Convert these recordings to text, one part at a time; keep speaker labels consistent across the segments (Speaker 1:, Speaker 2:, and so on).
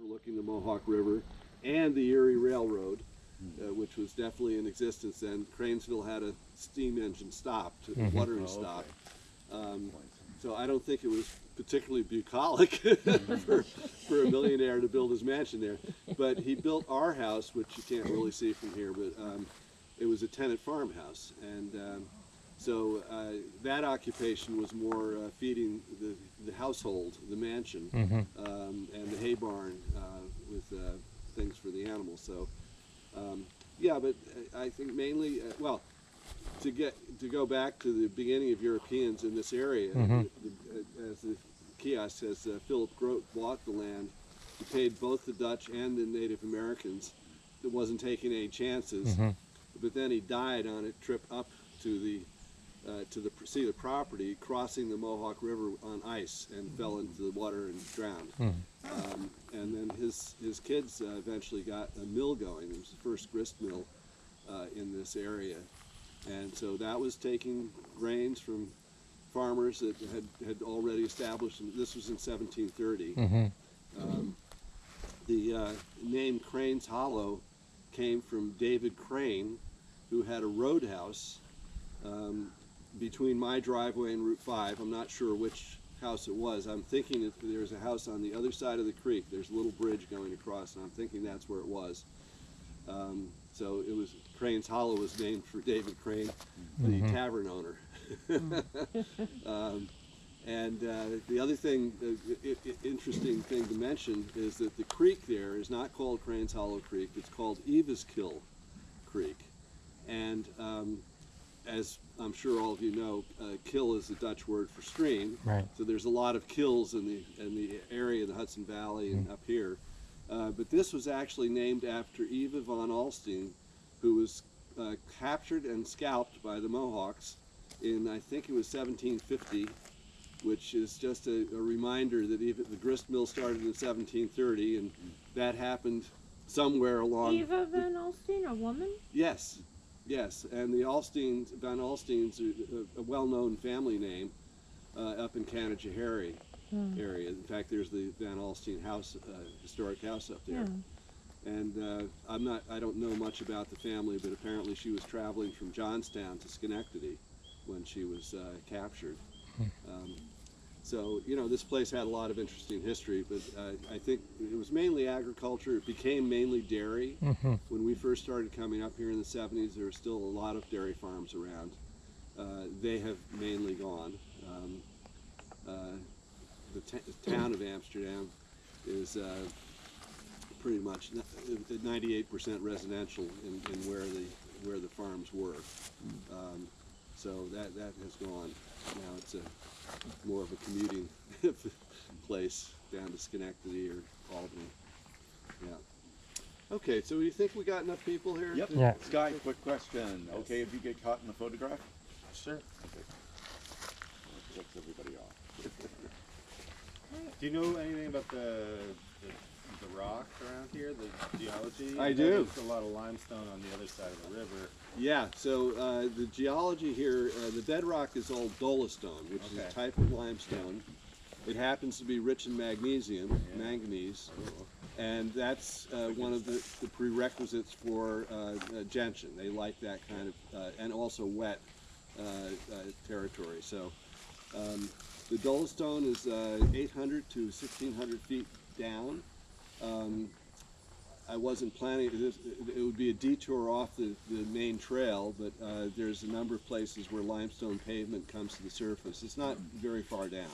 Speaker 1: overlooking the Mohawk River and the Erie Railroad, which was definitely in existence then. Cranesville had a steam engine stopped, watering stop. So I don't think it was particularly bucolic for a millionaire to build his mansion there. But he built our house, which you can't really see from here, but it was a tenant farmhouse. And so that occupation was more feeding the household, the mansion, and the hay barn with things for the animals. So yeah, but I think mainly, well, to go back to the beginning of Europeans in this area, as the kiosk says, Philip Grote bought the land. He paid both the Dutch and the Native Americans. It wasn't taking any chances, but then he died on a trip up to see the property, crossing the Mohawk River on ice, and fell into the water and drowned. And then his kids eventually got a mill going. It was the first grist mill in this area. And so that was taking grains from farmers that had already established, and this was in 1730. The name Crane's Hollow came from David Crane, who had a roadhouse between my driveway and Route 5. I'm not sure which house it was. I'm thinking that there's a house on the other side of the creek. There's a little bridge going across, and I'm thinking that's where it was. So it was, Crane's Hollow was named for David Crane, the tavern owner. And the other thing, interesting thing to mention, is that the creek there is not called Crane's Hollow Creek. It's called Evaskill Creek. And as I'm sure all of you know, kill is the Dutch word for stream. Right. So there's a lot of kills in the area, the Hudson Valley and up here. But this was actually named after Eva von Alstein, who was captured and scalped by the Mohawks in, I think it was 1750, which is just a reminder that even the grist mill started in 1730, and that happened somewhere along.
Speaker 2: Eva von Alstein, a woman?
Speaker 1: Yes, yes, and the Alsteins, von Alsteins, a well-known family name up in Canajoharie area. In fact, there's the Van Alstein house, historic house up there. And I don't know much about the family, but apparently she was traveling from Johnstown to Schenectady when she was captured. So, you know, this place had a lot of interesting history, but I think it was mainly agriculture. It became mainly dairy. When we first started coming up here in the 70s, there were still a lot of dairy farms around. They have mainly gone. The town of Amsterdam is pretty much 98% residential in where the farms were. So that has gone. Now it's more of a commuting place down to Schenectady or Albany. Yeah. Okay, so do you think we got enough people here?
Speaker 3: Yep.
Speaker 4: Yeah.
Speaker 3: Sky, quick question. Okay, if you get caught in the photograph?
Speaker 4: Sure.
Speaker 3: Okay. Flips everybody off.
Speaker 4: Do you know anything about the rock around here, the geology?
Speaker 1: I do.
Speaker 4: There's a lot of limestone on the other side of the river.
Speaker 1: Yeah, so the geology here, the bedrock is all dolostone, which is a type of limestone. It happens to be rich in magnesium, manganese, and that's one of the prerequisites for gentian. They like that kind of, and also wet territory. So the dolostone is 800 to 1,600 feet down. I wasn't planning, it would be a detour off the main trail, but there's a number of places where limestone pavement comes to the surface. It's not very far down.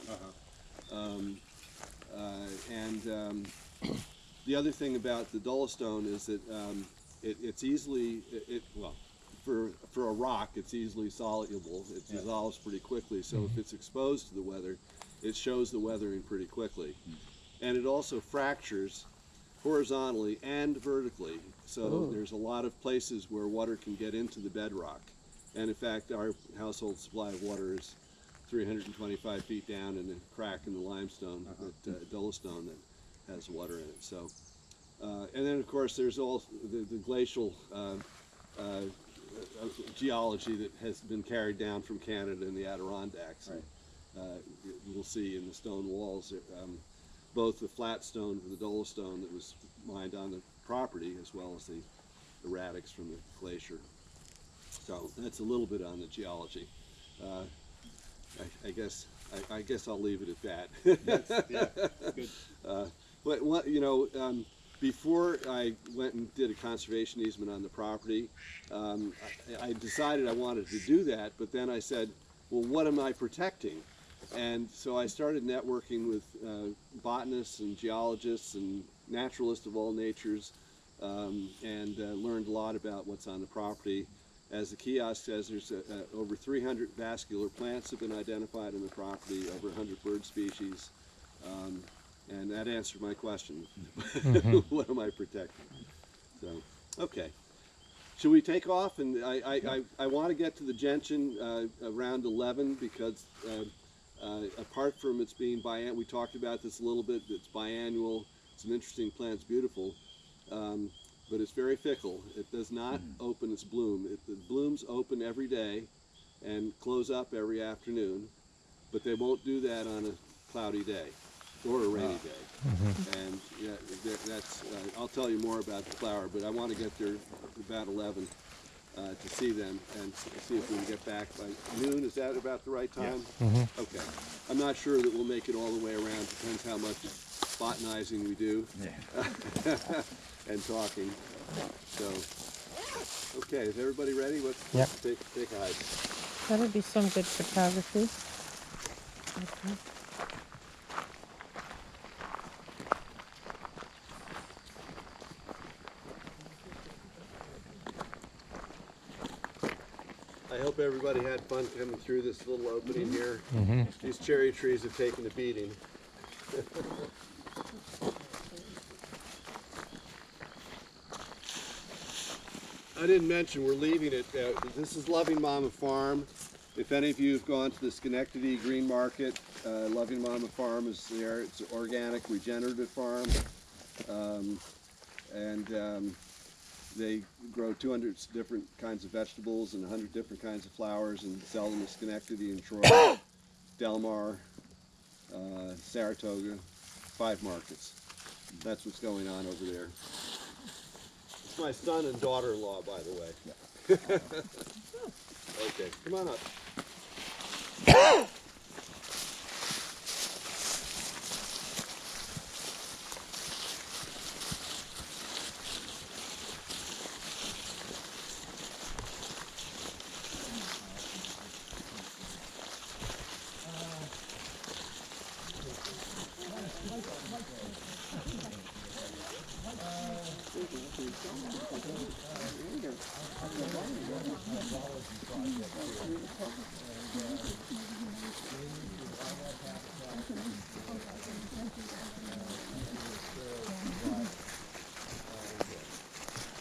Speaker 1: The other thing about the dolostone is that it's easily, well, for a rock, it's easily soluble. It dissolves pretty quickly, so if it's exposed to the weather, it shows the weathering pretty quickly. And it also fractures horizontally and vertically, so there's a lot of places where water can get into the bedrock. And in fact, our household supply of water is 325 feet down in a crack in the limestone, dolostone, that has water in it. So, and then of course there's also the glacial geology that has been carried down from Canada and the Adirondacks. Right. You'll see in the stone walls both the flat stone and the dolostone that was mined on the property, as well as the erratics from the glacier. So that's a little bit on the geology. I guess I'll leave it at that.
Speaker 4: Yeah, good.
Speaker 1: But before I went and did a conservation easement on the property, I decided I wanted to do that, but then I said, well, what am I protecting? And so I started networking with botanists and geologists and naturalists of all natures, and learned a lot about what's on the property. As the kiosk says, there's over 300 vascular plants have been identified on the property, over 100 bird species, and that answered my question. What am I protecting? So, okay. Should we take off? And I want to get to the gentian around 11 because apart from its being biannual, we talked about this a little bit, it's biannual, it's an interesting plant, it's beautiful. But it's very fickle. It does not open its bloom. The blooms open every day and close up every afternoon, but they won't do that on a cloudy day or a rainy day. And yeah, that's, I'll tell you more about the flower, but I want to get there about 11 to see them and see if we can get back by noon. Is that about the right time?
Speaker 5: Mhm.
Speaker 1: Okay. I'm not sure that we'll make it all the way around. Depends how much botanizing we do. And talking. So, okay, is everybody ready? Let's
Speaker 5: Yep.
Speaker 1: take a hike.
Speaker 2: That'll be some good photography. Okay.
Speaker 1: I hope everybody had fun coming through this little opening here.
Speaker 5: Mhm.
Speaker 1: These cherry trees have taken a beating. I didn't mention we're leaving it. This is Loving Mama Farm. If any of you have gone to the Schenectady Green Market, Loving Mama Farm is there. It's an organic, regenerative farm. They grow 200 different kinds of vegetables and 100 different kinds of flowers and sell them in Schenectady and Troy, Del Mar, Saratoga, 5 markets. That's what's going on over there. It's my son and daughter-in-law, by the way. Okay, come on up.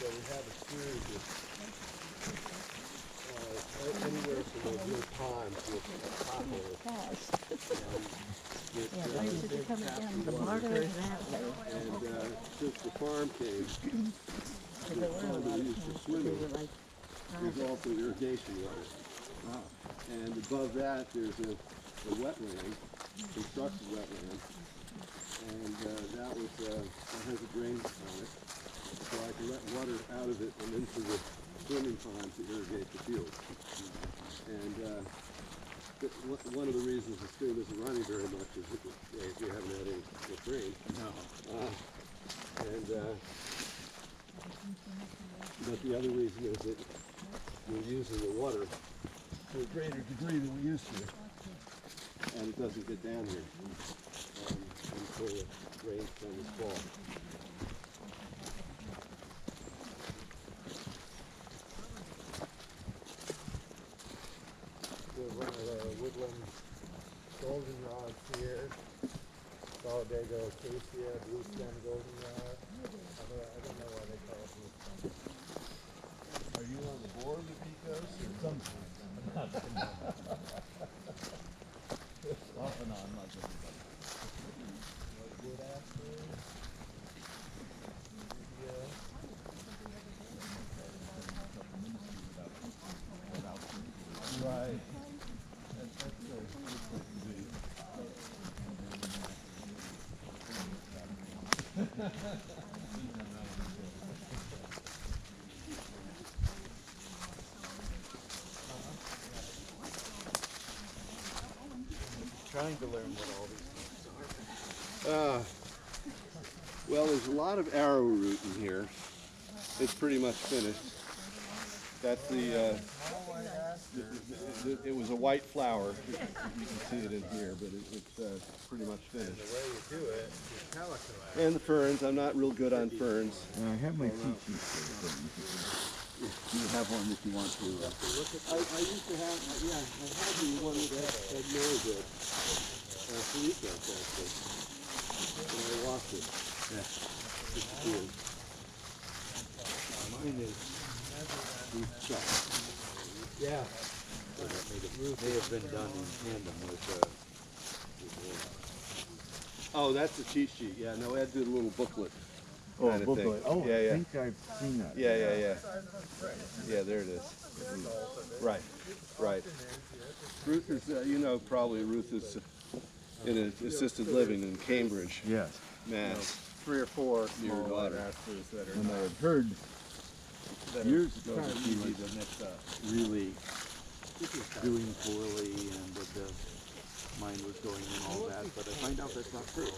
Speaker 1: So we have a series of anywhere from a real pond to a pothole. And since the farm came, the pond we used for swimming is also irrigation water. And above that, there's a wetland, constructed wetland, and that has a drain on it, so I can let water out of it and into the swimming pond to irrigate the field. And one of the reasons the stream isn't running very much is that we haven't had any rain.
Speaker 4: No.
Speaker 1: But the other reason is that we're using the water to a greater degree than we used to, and it doesn't get down here until the rains come this fall. We'll run woodland goldenrods here, Solidago acacia, blue stem goldenrod. Although I don't know why they call it blue stem. Are you on the board with ECOS or something?
Speaker 6: Off and on, like everybody.
Speaker 1: Wood aspen. Yeah. Right. That's a good place to be.
Speaker 6: Trying to learn what all these things are.
Speaker 1: Well, there's a lot of arrowroot in here. It's pretty much finished. That's it was a white flower. You can see it in here, but it's pretty much finished.
Speaker 4: The way you do it is calico.
Speaker 1: And the ferns. I'm not real good on ferns.
Speaker 3: I have my cheat sheet there. Do you have one that you want to?
Speaker 1: I used to have, yeah, I had the one that had marigate. Felipe, actually. And I lost it.
Speaker 3: Yeah.
Speaker 1: Disappeared. Mine is Chuck. Yeah.
Speaker 6: They have been done in tandem with
Speaker 1: Oh, that's a cheat sheet. Yeah, no, Ed did a little booklet.
Speaker 3: Oh,
Speaker 1: kind of
Speaker 3: booklet.
Speaker 1: thing.
Speaker 3: Oh,
Speaker 1: yeah,
Speaker 3: I
Speaker 1: yeah.
Speaker 3: think I've seen that.
Speaker 1: Yeah, yeah, yeah. Yeah, there it is. Right, right. Ruth is, you know, probably Ruth is in an assisted living in Cambridge,
Speaker 3: Yes.
Speaker 1: Mass.
Speaker 4: 3 or 4
Speaker 1: Your
Speaker 4: small
Speaker 1: daughter.
Speaker 4: asters that are
Speaker 3: And I had heard
Speaker 4: that
Speaker 3: years
Speaker 4: are
Speaker 3: ago
Speaker 4: kind
Speaker 3: that
Speaker 4: of
Speaker 3: she
Speaker 4: easy
Speaker 3: was
Speaker 4: to mix up.
Speaker 3: really doing poorly and that mine was going and all that, but I find out that's not true.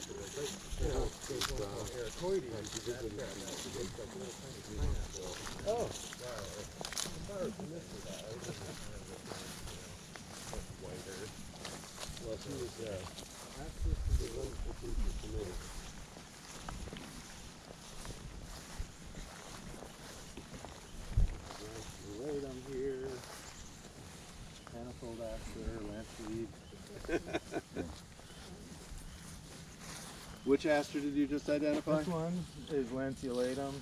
Speaker 4: Latum here, manifold aster, lanceweed.
Speaker 1: Which aster did you just identify?
Speaker 4: This one is lanceolatum,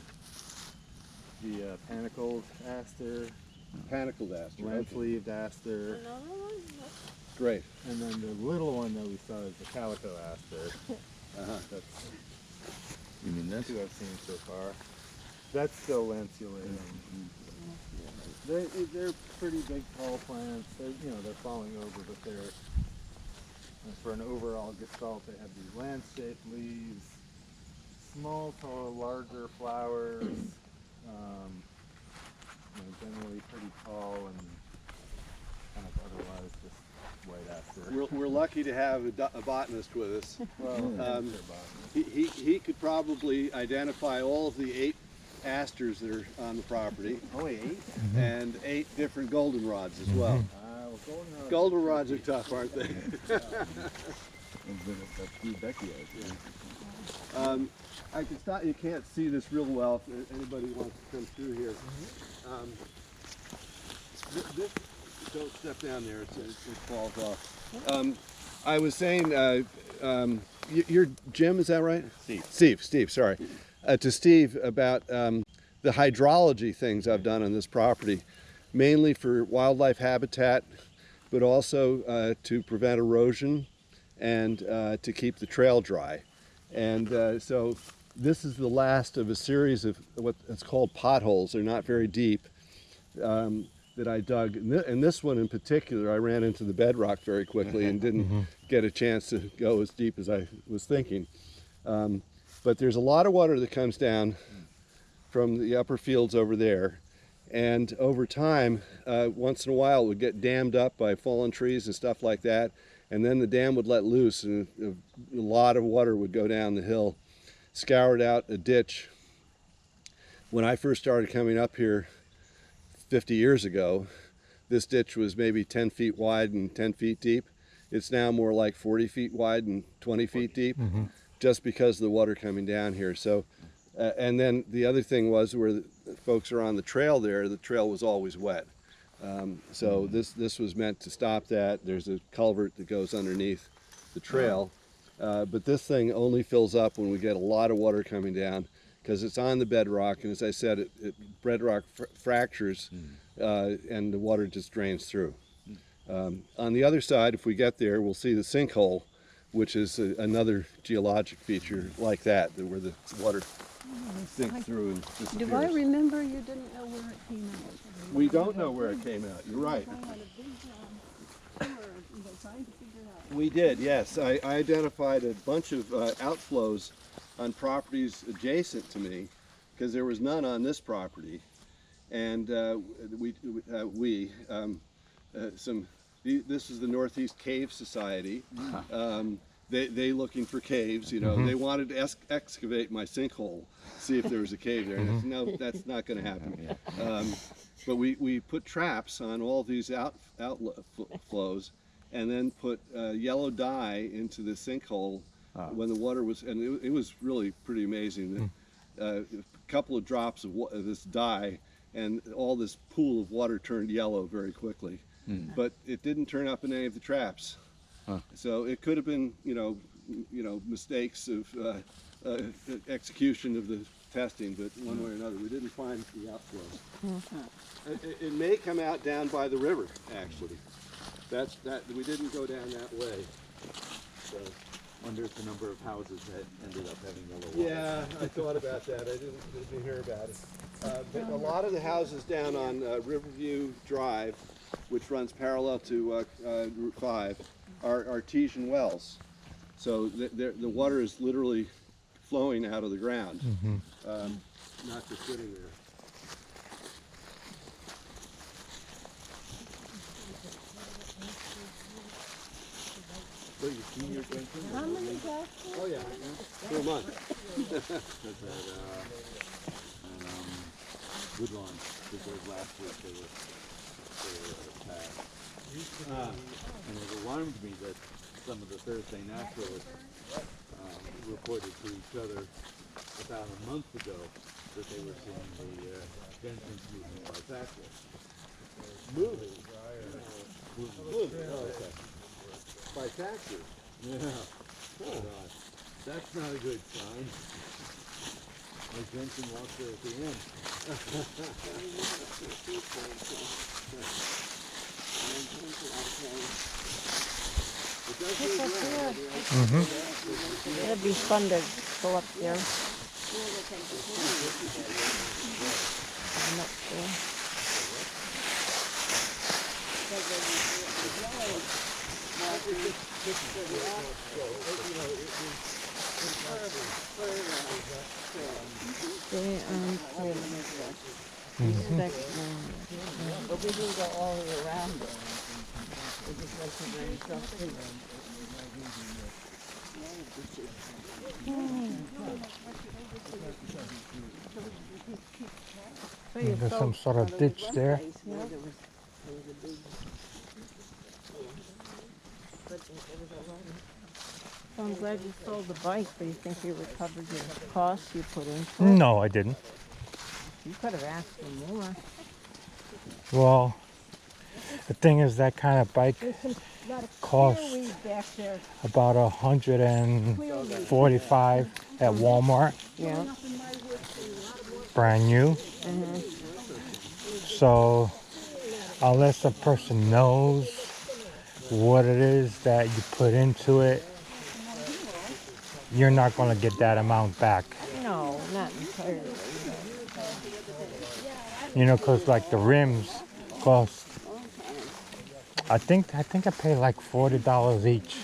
Speaker 4: the panicled aster,
Speaker 1: Panicled aster. Okay.
Speaker 4: lance-leaved aster,
Speaker 2: Another one?
Speaker 1: Great.
Speaker 4: and then the little one that we saw is the calico aster.
Speaker 1: Uh-huh.
Speaker 4: That's
Speaker 3: You mean this?
Speaker 4: 2 I've seen so far. That's still lanceolatum. They're pretty big, tall plants. They're falling over, but for an overall gestalt, they have these lance-shaped leaves, small, tall, larger flowers, generally pretty tall and kind of otherwise just white aster.
Speaker 1: We're lucky to have a botanist with us.
Speaker 4: Well,
Speaker 1: Um,
Speaker 4: they're botany.
Speaker 1: He could probably identify all of the 8 asters that are on the property
Speaker 4: Only 8?
Speaker 1: and 8 different goldenrods as well.
Speaker 4: Goldenrod.
Speaker 1: Goldenrods are tough, aren't they?
Speaker 3: That's who Becky is.
Speaker 1: I can stop. You can't see this real well. If anybody wants to come through here, this don't step down there. It falls off. I was saying, you're Jim. Is that right? Steve. Sorry. To Steve about the hydrology things I've done on this property, mainly for wildlife habitat, but also to prevent erosion and to keep the trail dry. And so this is the last of a series of what's called potholes. They're not very deep, that I dug. And this one in particular, I ran into the bedrock very quickly and didn't get a chance to go as deep as I was thinking. But there's a lot of water that comes down from the upper fields over there. And over time, once in a while, it would get dammed up by fallen trees and stuff like that. And then the dam would let loose and a lot of water would go down the hill, scoured out a ditch. When I first started coming up here 50 years ago, this ditch was maybe 10 feet wide and 10 feet deep. It's now more like 40 feet wide and 20 feet deep, just because of the water coming down here. So, and then the other thing was where the folks are on the trail there, the trail was always wet. So this was meant to stop that. There's a culvert that goes underneath the trail. But this thing only fills up when we get a lot of water coming down because it's on the bedrock. And as I said, bedrock fractures and the water just drains through. On the other side, if we get there, we'll see the sinkhole, which is another geologic feature like that, where the water sinks through and disappears.
Speaker 2: Do I remember you didn't know where it came out?
Speaker 1: We don't know where it came out. You're right.
Speaker 2: I had a big tour, trying to figure out.
Speaker 1: We did, yes. I identified a bunch of outflows on properties adjacent to me, because there was none on this property. And this is the Northeast Cave Society. They looking for caves, you know. They wanted to excavate my sinkhole, see if there was a cave there. And I said, no, that's not going to happen. But we put traps on all these outflows, and then put yellow dye into the sinkhole when the water was, and it was really pretty amazing. A couple of drops of this dye, and all this pool of water turned yellow very quickly. But it didn't turn up in any of the traps. So it could have been, you know, mistakes of execution of the testing, but one way or another, we didn't find the outflows. It may come out down by the river, actually. That we didn't go down that way. So.
Speaker 3: Wonder if the number of houses that ended up having yellow water.
Speaker 1: Yeah, I thought about that. I didn't hear about it. But a lot of the houses down on Riverview Drive, which runs parallel to Route 5, are artesian wells. So the water is literally flowing out of the ground, not just sitting there.
Speaker 3: So you senior drinking?
Speaker 2: How many glasses?
Speaker 1: Oh yeah, 2 months.
Speaker 3: That's at Woodlawn, because last week they were attacked. And it alarmed me that some of the Thursday naturalists reported to each other about a month ago that they were seeing the Jensen's movement by Thatcher.
Speaker 1: Moving. Oh, okay. By Thatcher.
Speaker 3: Yeah. Oh, God. That's not a good sign. Like Jensen walked there at the end.
Speaker 2: It'd be fun to go up there. I'm up there. Stay on trail. But we didn't go all the way around it. We just went to the instructions.
Speaker 5: There's some sort of ditch there.
Speaker 2: So I'm glad you sold the bike, but you think you recovered your costs you put into it?
Speaker 5: No, I didn't.
Speaker 2: You could have asked for more.
Speaker 5: Well, the thing is, that kind of bike costs
Speaker 2: Back there.
Speaker 5: about $145 at Walmart,
Speaker 2: Yeah.
Speaker 5: brand new. So unless a person knows what it is that you put into it, you're not going to get that amount back.
Speaker 2: No, not entirely.
Speaker 5: You know, because like the rims cost, I think I paid like $40 each.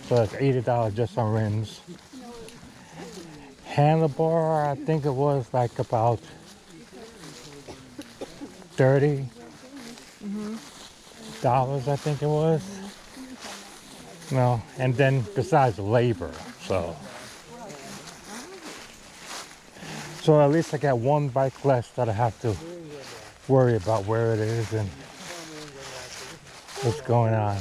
Speaker 5: So that's $80 just on rims. Handlebar, I think it was like about $30. I think it was. No, and then besides labor, so at least I got one bike less that I have to worry about where it is and what's going on.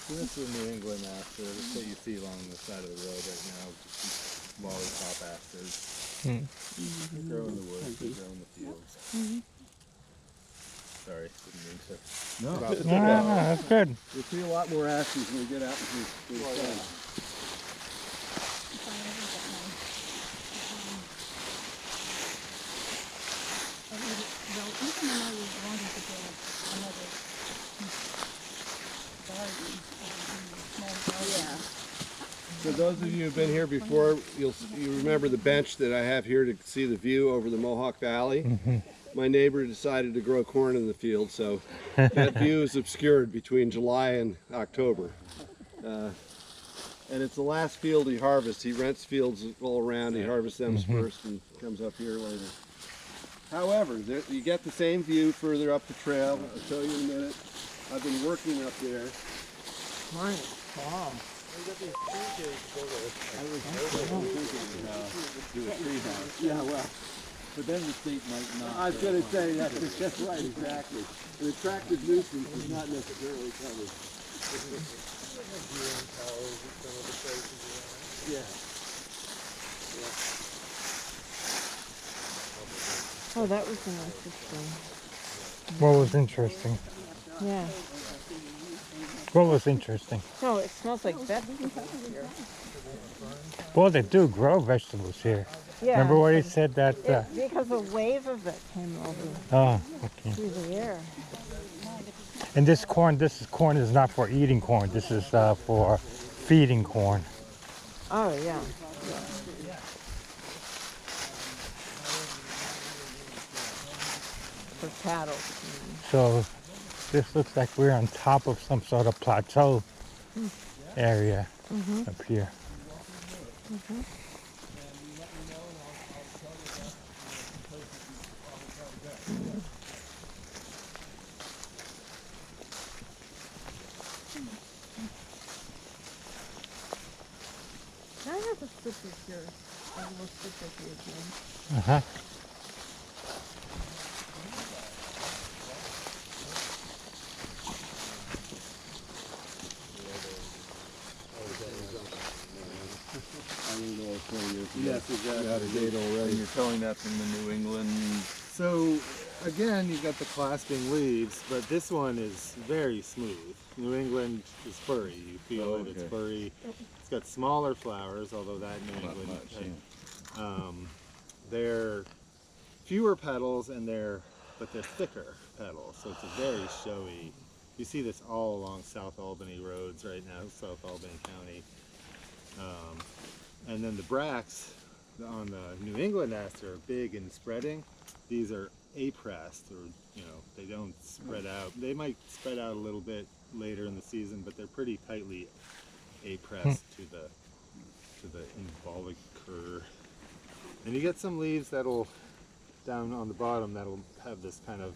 Speaker 4: This is New England aster. That's what you see along the side of the road right now. Lollipop asters. They grow in the woods. They grow in the fields. Sorry, didn't mean to.
Speaker 1: No,
Speaker 5: No, that's good.
Speaker 1: You'll see a lot more asters when we get out into the sun. So for those of you who've been here before, you remember the bench that I have here to see the view over the Mohawk Valley. My neighbor decided to grow corn in the field, so that view is obscured between July and October. And it's the last field he harvests. He rents fields all around. He harvests them first and comes up here later. However, you get the same view further up the trail. I'll show you in a minute. I've been working up there.
Speaker 2: Wow.
Speaker 1: Yeah, well,
Speaker 3: But then the state might not.
Speaker 1: I was going to say that's right, exactly. An attractive nuisance is not necessarily covered. Yeah.
Speaker 2: Oh, that was interesting.
Speaker 5: What was interesting?
Speaker 2: Yeah.
Speaker 5: What was interesting?
Speaker 2: No, it smells like vegetables here.
Speaker 5: Well, they do grow vegetables here.
Speaker 2: Yeah.
Speaker 5: Remember what he said that?
Speaker 2: Because a wave of it came over
Speaker 5: Oh, okay.
Speaker 2: through the air.
Speaker 5: And this corn is not for eating corn. This is for feeding corn.
Speaker 2: Oh, yeah. For cattle.
Speaker 5: So this looks like we're on top of some sort of plateau area up here.
Speaker 2: Can I have a sip of your, a little sip of your drink?
Speaker 5: Uh-huh.
Speaker 1: Yes, exactly.
Speaker 4: Out of date already. And you're telling that from the New England.
Speaker 6: So again, you've got the clasping leaves, but this one is very smooth. New England is furry. You feel it, it's furry. It's got smaller flowers, although that New
Speaker 3: Not
Speaker 6: England,
Speaker 3: much,
Speaker 6: they're fewer petals and but they're thicker petals. So it's a very showy. You see this all along South Albany roads right now, South Albany County. And then the bracts on the New England aster are big and spreading. These are apressed, or they don't spread out. They might spread out a little bit later in the season, but they're pretty tightly apressed to the involucre. And you get some leaves that'll down on the bottom that'll have this kind of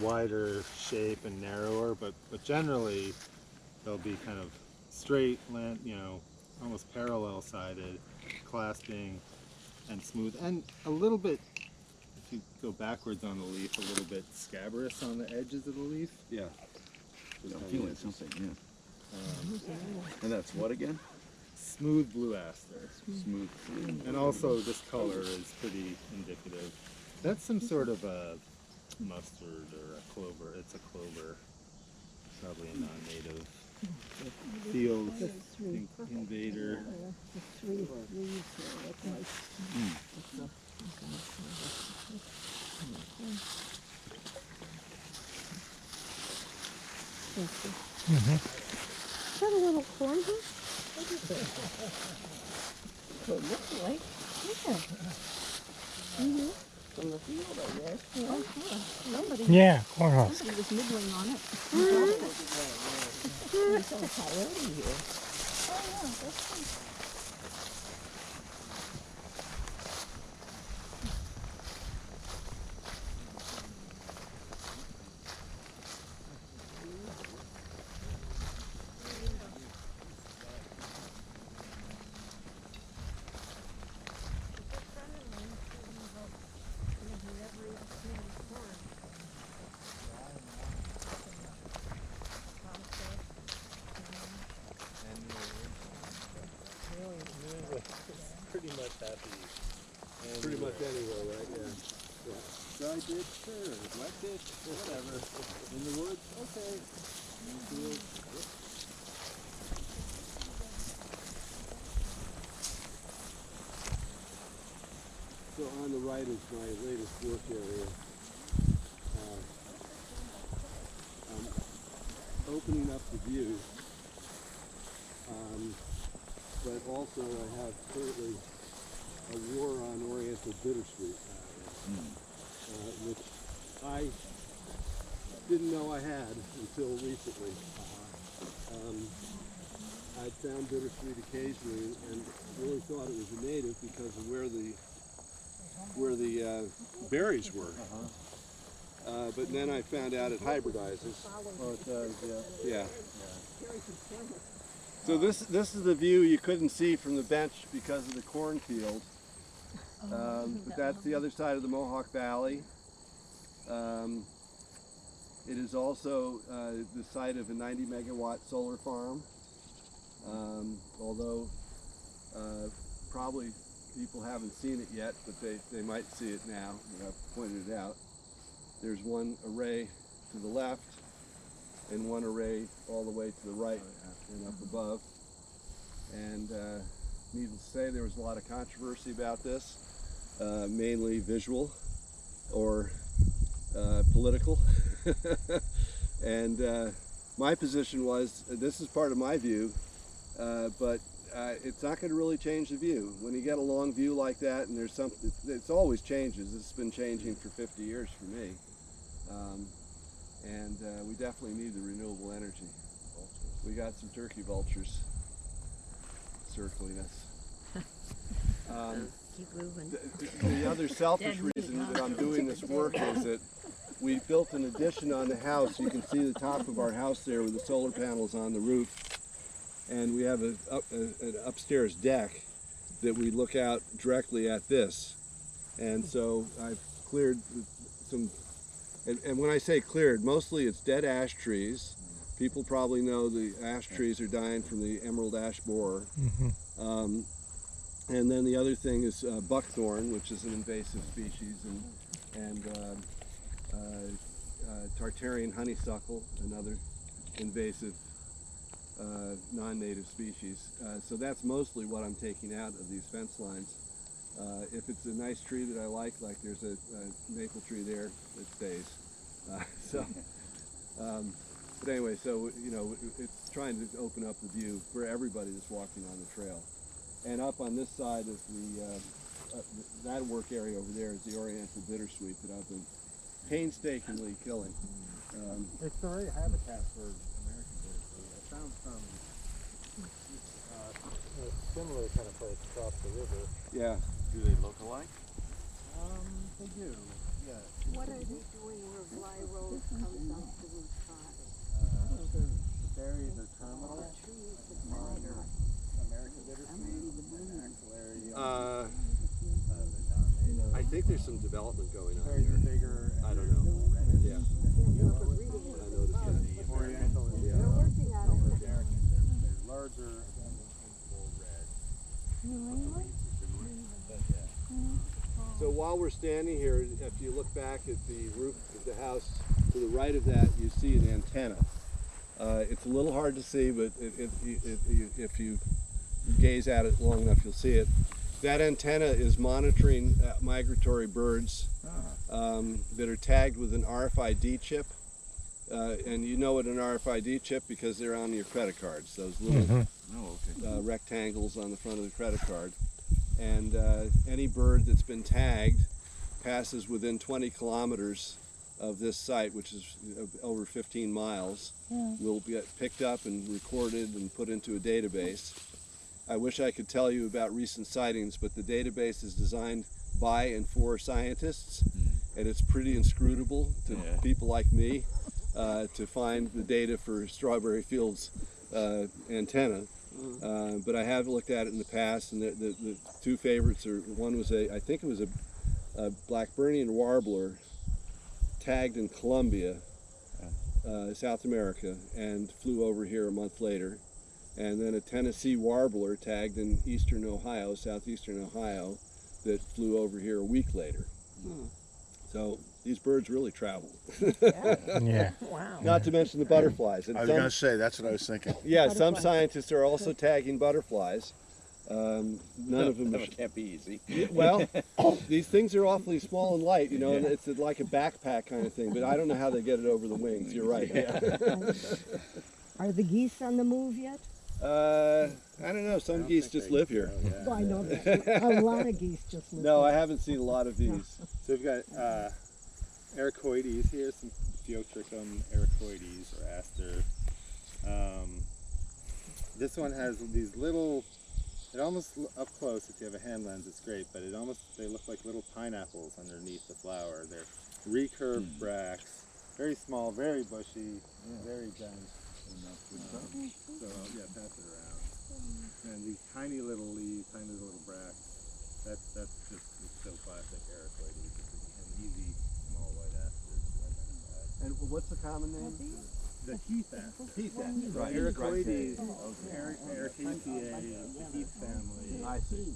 Speaker 6: wider shape and narrower, but generally they'll be kind of straight, almost parallel sided, clasping and smooth, and a little bit, if you go backwards on the leaf, a little bit scabrous on the edges of the leaf.
Speaker 1: Yeah.
Speaker 3: I'm feeling something, yeah. And that's what again?
Speaker 6: Smooth blue aster.
Speaker 3: Smooth.
Speaker 6: And also this color is pretty indicative. That's some sort of a mustard or a clover. It's a clover, probably a non-native field invader.
Speaker 2: The three leaves here look like. Is that a little corn here? What is it? So it looks like. Yeah. From the field, I guess. Somebody
Speaker 5: Cornhusk.
Speaker 2: somebody was nibbling on it. I saw a coyote here. Oh, yeah, that's nice.
Speaker 6: Pretty much happy.
Speaker 1: Pretty much anywhere, right? Yeah. Dry ditch, sure. Wet ditch, whatever. In the woods, okay. In the field, yep. So on the right is my latest work area. I'm opening up the view. but also I have currently a war on Oriental bittersweet, which I didn't know I had until recently. I'd found bittersweet occasionally and really thought it was a native because of where the berries were. But then I found out it hybridizes.
Speaker 6: Oh, it does, yeah.
Speaker 1: Yeah. So this is the view you couldn't see from the bench because of the cornfield. But that's the other side of the Mohawk Valley. It is also the site of a 90 megawatt solar farm. Although probably people haven't seen it yet, but they might see it now. I've pointed it out. There's one array to the left and one array all the way to the right and up above. And needless to say, there was a lot of controversy about this, mainly visual or political. And my position was, this is part of my view, but it's not going to really change the view. When you get a long view like that, and there's something, it always changes. It's been changing for 50 years for me. And we definitely need the renewable energy. We got some turkey vultures circling us.
Speaker 7: Keep moving.
Speaker 1: The other selfish reason that I'm doing this work is that we built an addition on the house. You can see the top of our house there with the solar panels on the roof. And we have an upstairs deck that we look out directly at this. And so I've cleared some, and when I say cleared, mostly it's dead ash trees. People probably know the ash trees are dying from the emerald ash borer. And then the other thing is buckthorn, which is an invasive species, and Tartarian honeysuckle, another invasive non-native species. So that's mostly what I'm taking out of these fence lines. If it's a nice tree that I like there's a maple tree there, it stays. But anyway, so you know, it's trying to open up the view for everybody that's walking on the trail. And up on this side is that work area over there is the Oriental bittersweet that I've been painstakingly killing.
Speaker 6: It's the right habitat for American bittersweet. I found some similar kind of place across the river.
Speaker 1: Yeah.
Speaker 3: Do they look alike?
Speaker 6: They do, yeah.
Speaker 7: What are they doing where Bly Road comes up to Route 5?
Speaker 6: The berries are terminal.
Speaker 7: The trees that
Speaker 6: American bittersweet and axillary.
Speaker 1: I think there's some development going on
Speaker 6: Very
Speaker 1: here.
Speaker 6: bigger.
Speaker 1: I don't know. Yeah. I noticed that.
Speaker 6: The Oriental is
Speaker 7: They're working on it.
Speaker 6: American. They're larger and more red. But yeah.
Speaker 1: So while we're standing here, if you look back at the roof of the house, to the right of that, you see an antenna. It's a little hard to see, but if you gaze at it long enough, you'll see it. That antenna is monitoring migratory birds that are tagged with an RFID chip. And you know what an RFID chip because they're on your credit cards, those little rectangles on the front of the credit card. And any bird that's been tagged passes within 20 kilometers of this site, which is over 15 miles, will get picked up and recorded and put into a database. I wish I could tell you about recent sightings, but the database is designed by and for scientists, and it's pretty inscrutable to people like me to find the data for Strawberry Fields antenna. But I have looked at it in the past, and the two favorites are, one was I think it was a Blackburnian warbler tagged in Colombia, South America, and flew over here a month later. And then a Tennessee warbler tagged in eastern Ohio, southeastern Ohio, that flew over here a week later. So these birds really travel.
Speaker 5: Yeah.
Speaker 7: Wow.
Speaker 1: Not to mention the butterflies. And
Speaker 8: I was going to say, that's what I was thinking.
Speaker 1: yeah, some scientists are also tagging butterflies. None of them.
Speaker 3: That can't be easy.
Speaker 1: Well, these things are awfully small and light, you know, and it's like a backpack kind of thing. But I don't know how they get it over the wings. You're right.
Speaker 9: Are the geese on the move yet?
Speaker 1: I don't know. Some geese just live here.
Speaker 7: Well, I know that. A lot of geese just live
Speaker 1: No, I
Speaker 7: there.
Speaker 1: haven't seen a lot of these.
Speaker 6: So we've got ericoides here, some Pheotrichum ericoides or aster. This one has these little, it almost up close, if you have a hand lens, it's great, but they look like little pineapples underneath the flower. They're recurved bracts, very small, very bushy, very dense. So yeah, pass it around. And these tiny little leaves, tiny little bracts, that's just, it's so classic ericoides. It's an easy small white aster to identify.
Speaker 3: And what's the common name?
Speaker 6: The heath aster.
Speaker 3: Heath aster.
Speaker 6: Right, Ericoides, Ericaceae, the heath family.
Speaker 3: I see.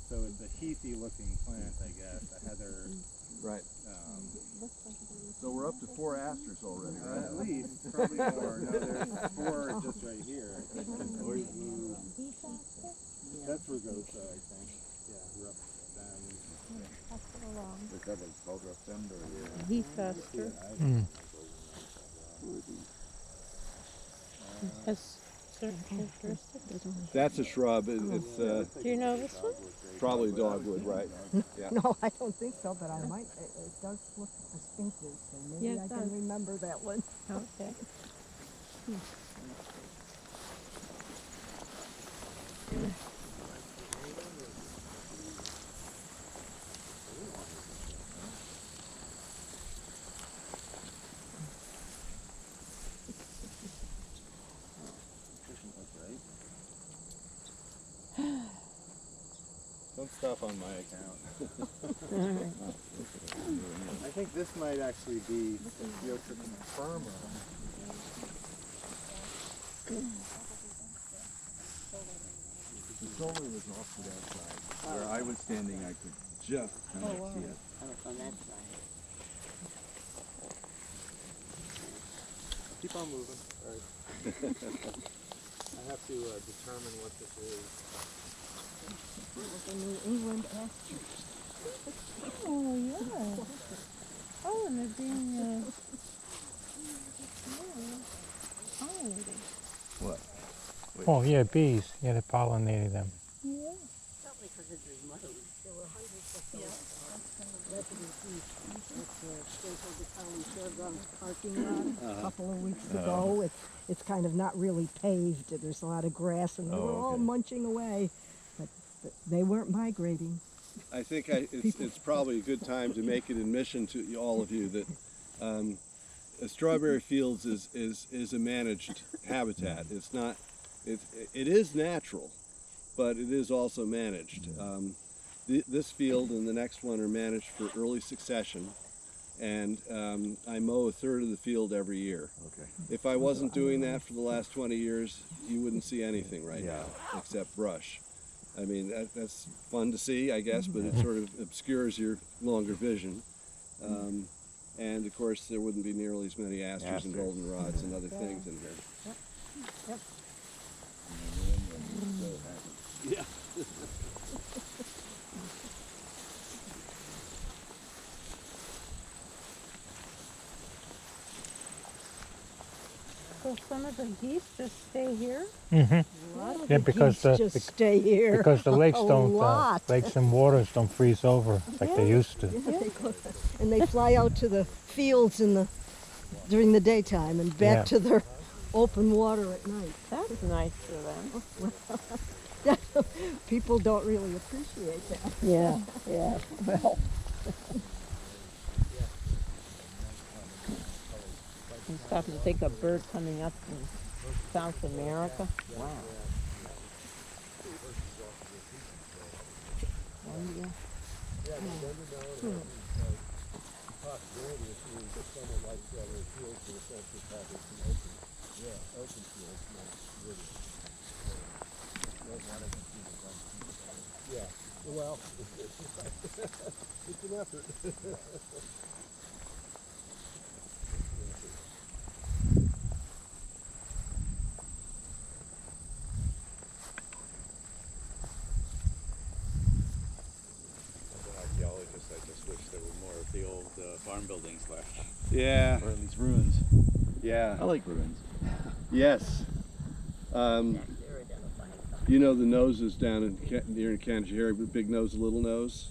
Speaker 6: So it's a heathy looking plant, I guess, a heather.
Speaker 3: Right. So we're up to 4 asters already, right?
Speaker 6: At least, probably more. No, there's 4 just right here. I think. That's rugosa, I think. Yeah, rough stem.
Speaker 2: Heath aster. Has certain characteristics.
Speaker 1: That's a shrub. It's
Speaker 2: Do you know this one?
Speaker 1: probably dogwood, right? Yeah.
Speaker 7: No, I don't think so, but I might. It does look distinctive, so maybe
Speaker 2: Yeah, it
Speaker 7: I
Speaker 2: does.
Speaker 7: can remember that one.
Speaker 2: Okay.
Speaker 6: Don't stop on my account. I think this might actually be Pheotrichum firma.
Speaker 3: The solar was off to that side. Where I was standing, I could just kind of see it.
Speaker 2: Oh, it's on that side.
Speaker 6: Keep on moving. All right. I have to determine what this is.
Speaker 7: It was a New England aster.
Speaker 2: Oh, yeah. Oh, and they're being pollinated.
Speaker 3: What?
Speaker 5: Oh, yeah, bees. Yeah, they pollinated them.
Speaker 2: Yeah.
Speaker 7: Probably because of the mother. There were hundreds of those resident geese at the State the County Fairgrounds parking lot a couple of weeks ago. It's kind of not really paved. There's a lot of grass, and they were all munching away. But they weren't migrating.
Speaker 1: I think it's probably a good time to make an admission to all of you that strawberry fields is a managed habitat. It's not. It is natural, but it is also managed. This field and the next one are managed for early succession, and I mow a third of the field every year.
Speaker 3: Okay.
Speaker 1: If I wasn't doing that for the last 20 years, you wouldn't see anything right now except brush. I mean, that's fun to see, I guess, but it sort of obscures your longer vision. And of course, there wouldn't be nearly as many asters and goldenrods and other things in here.
Speaker 7: Yep.
Speaker 1: Yeah.
Speaker 2: So some of the geese just stay here?
Speaker 5: Mm-hmm.
Speaker 7: A lot of
Speaker 5: Yeah,
Speaker 7: the
Speaker 5: because
Speaker 7: geese
Speaker 5: the-
Speaker 7: just stay here.
Speaker 5: Because the lakes
Speaker 7: A
Speaker 5: don't,
Speaker 7: lot.
Speaker 5: lakes and waters don't freeze over like they used to.
Speaker 7: And they fly out to the fields during the daytime and back
Speaker 5: Yeah.
Speaker 7: to their open water at night.
Speaker 2: That's nice for them.
Speaker 7: People don't really appreciate that.
Speaker 2: Yeah, yeah. Well. I'm starting to think a bird coming up from South America. Wow. India.
Speaker 1: Well, it's an effort.
Speaker 3: Archaeologist, I just wish there were more of the old farm buildings left,
Speaker 1: Yeah,
Speaker 3: or at least ruins.
Speaker 1: yeah.
Speaker 3: I like ruins.
Speaker 1: Yes. You know the noses down in near Canterbury, big nose, little nose?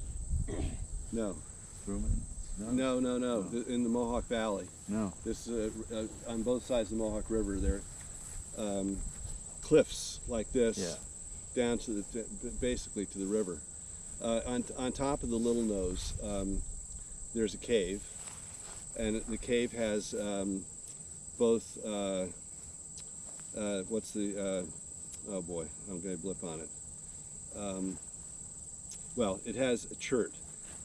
Speaker 1: No.
Speaker 3: Truman?
Speaker 1: No. In the Mohawk Valley.
Speaker 3: No.
Speaker 1: This on both sides of the Mohawk River, there are cliffs like this down to the basically to the river. On top of the Little Nose, there's a cave, and the cave has both. What's the? Oh boy, I'm going to blip on it. Well, it has a chert.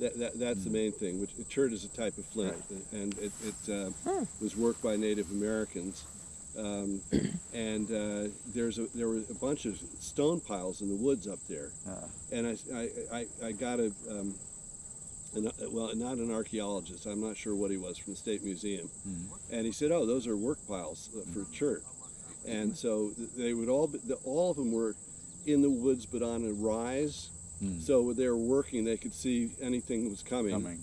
Speaker 1: That's the main thing. Which a chert is a type of flint, and it was worked by Native Americans. And there were a bunch of stone piles in the woods up there, and I got well, not an archaeologist. I'm not sure what he was, from the State Museum, and he said, "Oh, those are work piles for chert." And so they would all of them were in the woods, but on a rise. So when they were working, they could see anything was coming.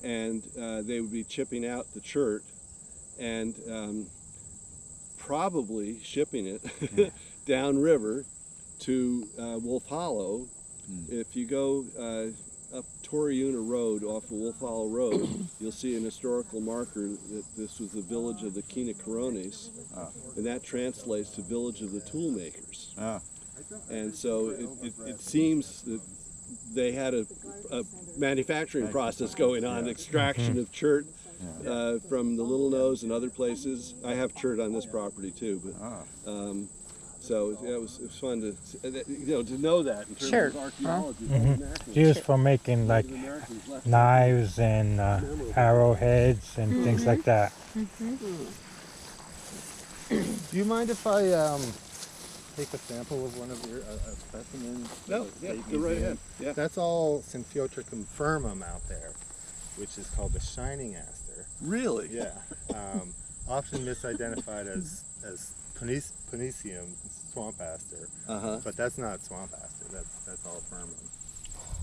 Speaker 1: And they would be chipping out the chert and probably shipping it downriver to Wolf Hollow. If you go up Toriuna Road off of Wolf Hollow Road, you'll see an historical marker that this was the village of the Kinacarones, and that translates to village of the tool makers. And so it seems that they had a manufacturing process going on, extraction of chert from the Little Nose and other places. I have chert on this property too, but so it was fun to know that in terms of archaeology.
Speaker 5: Used for making like knives and arrowheads and things like that.
Speaker 6: Do you mind if I take a sample of one of your specimens?
Speaker 1: No, go right ahead. Yeah.
Speaker 6: That's all Synphyiotrichum firmum out there, which is called the shining aster.
Speaker 1: Really?
Speaker 6: Yeah. Often misidentified as Panaceum, swamp aster, but that's not swamp aster. That's all firmum.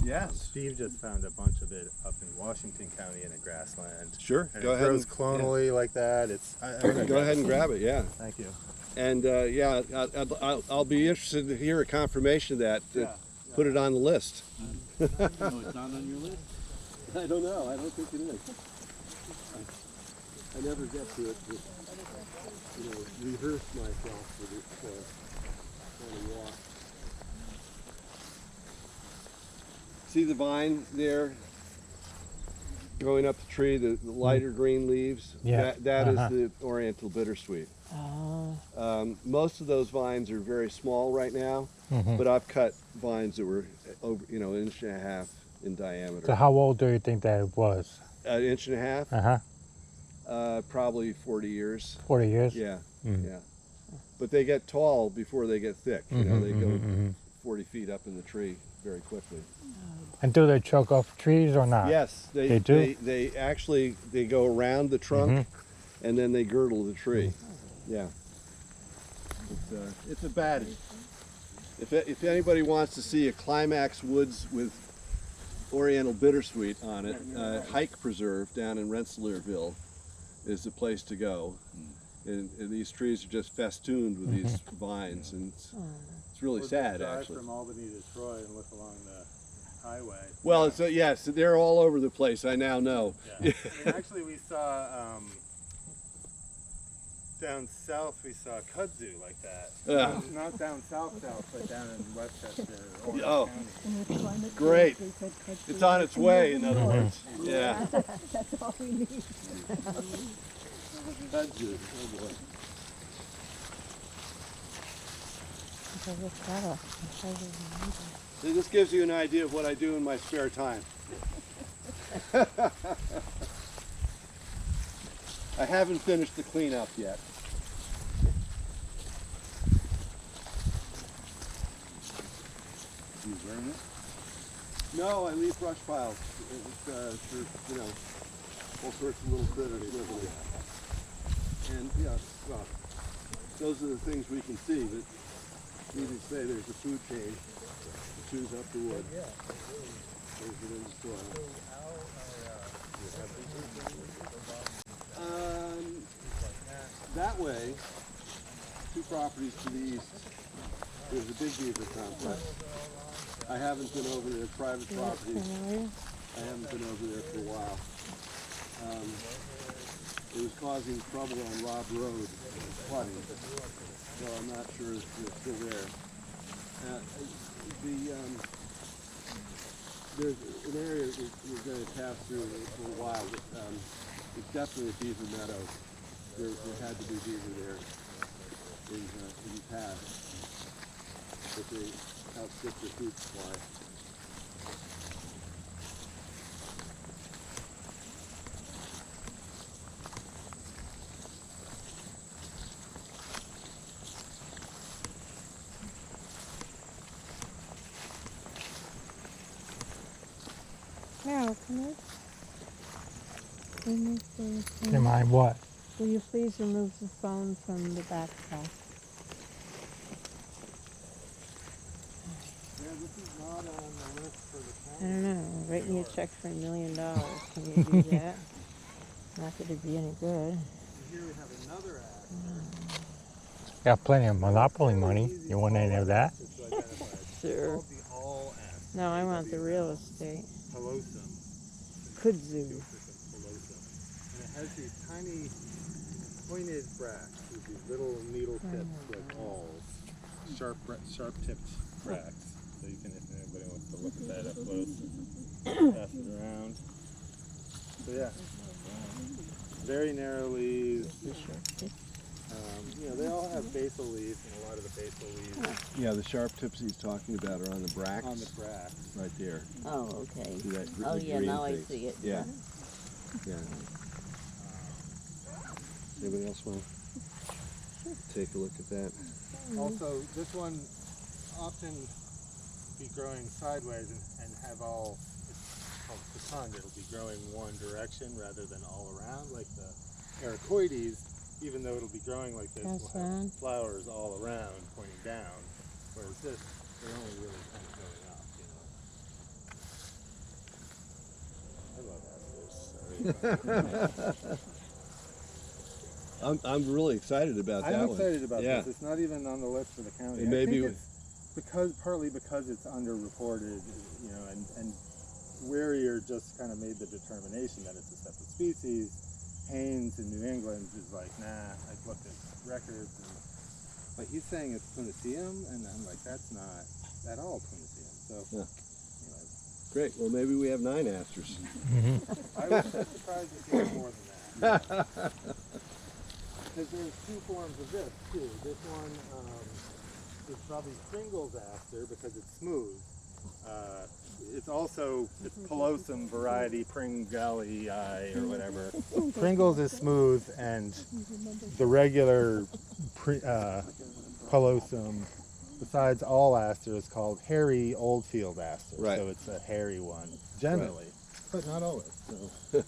Speaker 1: Yes.
Speaker 6: Steve just found a bunch of it up in Washington County in a grassland.
Speaker 1: Sure.
Speaker 6: And
Speaker 1: Go
Speaker 6: it
Speaker 1: ahead.
Speaker 6: grows clonally like that. It's
Speaker 1: Go ahead and grab it. Yeah.
Speaker 6: Thank you.
Speaker 1: And I'll be interested to hear a confirmation of that. Put it on the list.
Speaker 3: No, it's not on your list?
Speaker 1: I don't know. I don't think it is. I never get to it. To, rehearse myself for this kind of walk. See the vine there going up the tree, the lighter green leaves?
Speaker 5: Yeah.
Speaker 1: That is the Oriental bittersweet. Most of those vines are very small right now, but I've cut vines that were over, an inch and a half in diameter.
Speaker 5: So how old do you think that was?
Speaker 1: An inch and a half? Probably 40 years.
Speaker 5: 40 years?
Speaker 1: Yeah, yeah. But they get tall before they get thick. They go 40 feet up in the tree very quickly.
Speaker 5: And do they choke off trees or not?
Speaker 1: Yes,
Speaker 5: they do.
Speaker 1: They actually go around the trunk and then they girdle the tree. Yeah. It's a baddie. If anybody wants to see a climax woods with Oriental bittersweet on it, Hike Preserve down in Rensselaerville is the place to go. And these trees are just festooned with these vines, and it's really sad, actually.
Speaker 4: From Albany to Troy and look along the highway.
Speaker 1: Well, yes, they're all over the place. I now know.
Speaker 6: Yeah. And actually, we saw down south. We saw kudzu like that. Not down south, but down in Westchester.
Speaker 1: Oh,
Speaker 7: County.
Speaker 1: great! It's on its way. In other words, yeah.
Speaker 7: That's all we need.
Speaker 1: Kudzu. Oh boy. So this gives you an idea of what I do in my spare time. I haven't finished the cleanup yet.
Speaker 3: You burn it?
Speaker 1: No, I leave brush piles. It's for, all sorts of little critters living in it. And well, those are the things we can see, but needless to say, there's a food chain that chews up the wood. There's it in the soil. That way, two properties to the east, There's a big beaver complex. I haven't been over there, private property. I haven't been over there for a while. It was causing trouble on Robb Road, flooding, so I'm not sure if they're still there. There's an area that we're going to pass through for a while. It's definitely a beaver meadow. There had to be beaver there in the past, but they outstripped their food supply.
Speaker 2: Carol,
Speaker 5: Am I what?
Speaker 2: will you please remove the phone from the backpack?
Speaker 4: Yeah, this is not on the list for the
Speaker 2: I
Speaker 4: county.
Speaker 2: don't know, write me a check for $1 million. Can you do that? Not that it'd be any good.
Speaker 4: Here we have another act.
Speaker 5: Got plenty of monopoly money. You want any of that?
Speaker 2: Sure.
Speaker 4: Called the all act.
Speaker 2: No, I want the real estate.
Speaker 4: Pelosum.
Speaker 2: Kudzu.
Speaker 4: Pelosum. And it has these tiny pointed bracts with these little needle tips like awls. Sharp-tipped bracts. So you can, if anybody wants to look at that up close, pass it around. So yeah, very narrow leaves. You know, they all have basal leaves, and a lot of the basal leaves
Speaker 1: Yeah, the sharp tips he's talking about are on the bracts.
Speaker 4: on the bracts.
Speaker 1: Right there.
Speaker 2: Oh, okay.
Speaker 1: See that
Speaker 2: Oh,
Speaker 1: the
Speaker 2: yeah,
Speaker 1: green
Speaker 2: now I
Speaker 1: thing?
Speaker 2: see it.
Speaker 1: Yeah. Yeah. Anybody else want to take a look at that?
Speaker 4: Also, this one often be growing sideways and have all, it's called fecund, it'll be growing one direction rather than all around, like the Ericoides, even though it'll be growing like this,
Speaker 2: That's
Speaker 4: will have
Speaker 2: right.
Speaker 4: flowers all around pointing down, whereas this, they're only really kind of going up, you know. I love asters.
Speaker 1: I'm really excited about that
Speaker 4: I'm
Speaker 1: one.
Speaker 4: excited about
Speaker 1: Yeah.
Speaker 4: this. It's not even on the list for the county.
Speaker 1: And
Speaker 4: I
Speaker 1: maybe
Speaker 4: think it's partly because it's underreported, you know, and Weirier just kind of made the determination that it's a separate species. Haynes in New England is like, nah, I've looked at records, but he's saying it's Pliniseum, and I'm like, that's not at all Pliniseum. So,
Speaker 1: Yeah.
Speaker 4: anyway,
Speaker 1: Great. Well, maybe we have 9 asters.
Speaker 4: I was surprised to see more than that. Because there's two forms of this too. This one is probably Pringle's aster because it's smooth. It's Pelosum variety Pringalii or whatever. Pringle's is smooth, and the regular Pelosum, besides all aster, is called hairy oldfield aster.
Speaker 1: Right.
Speaker 4: So it's a hairy one generally, but not always. So.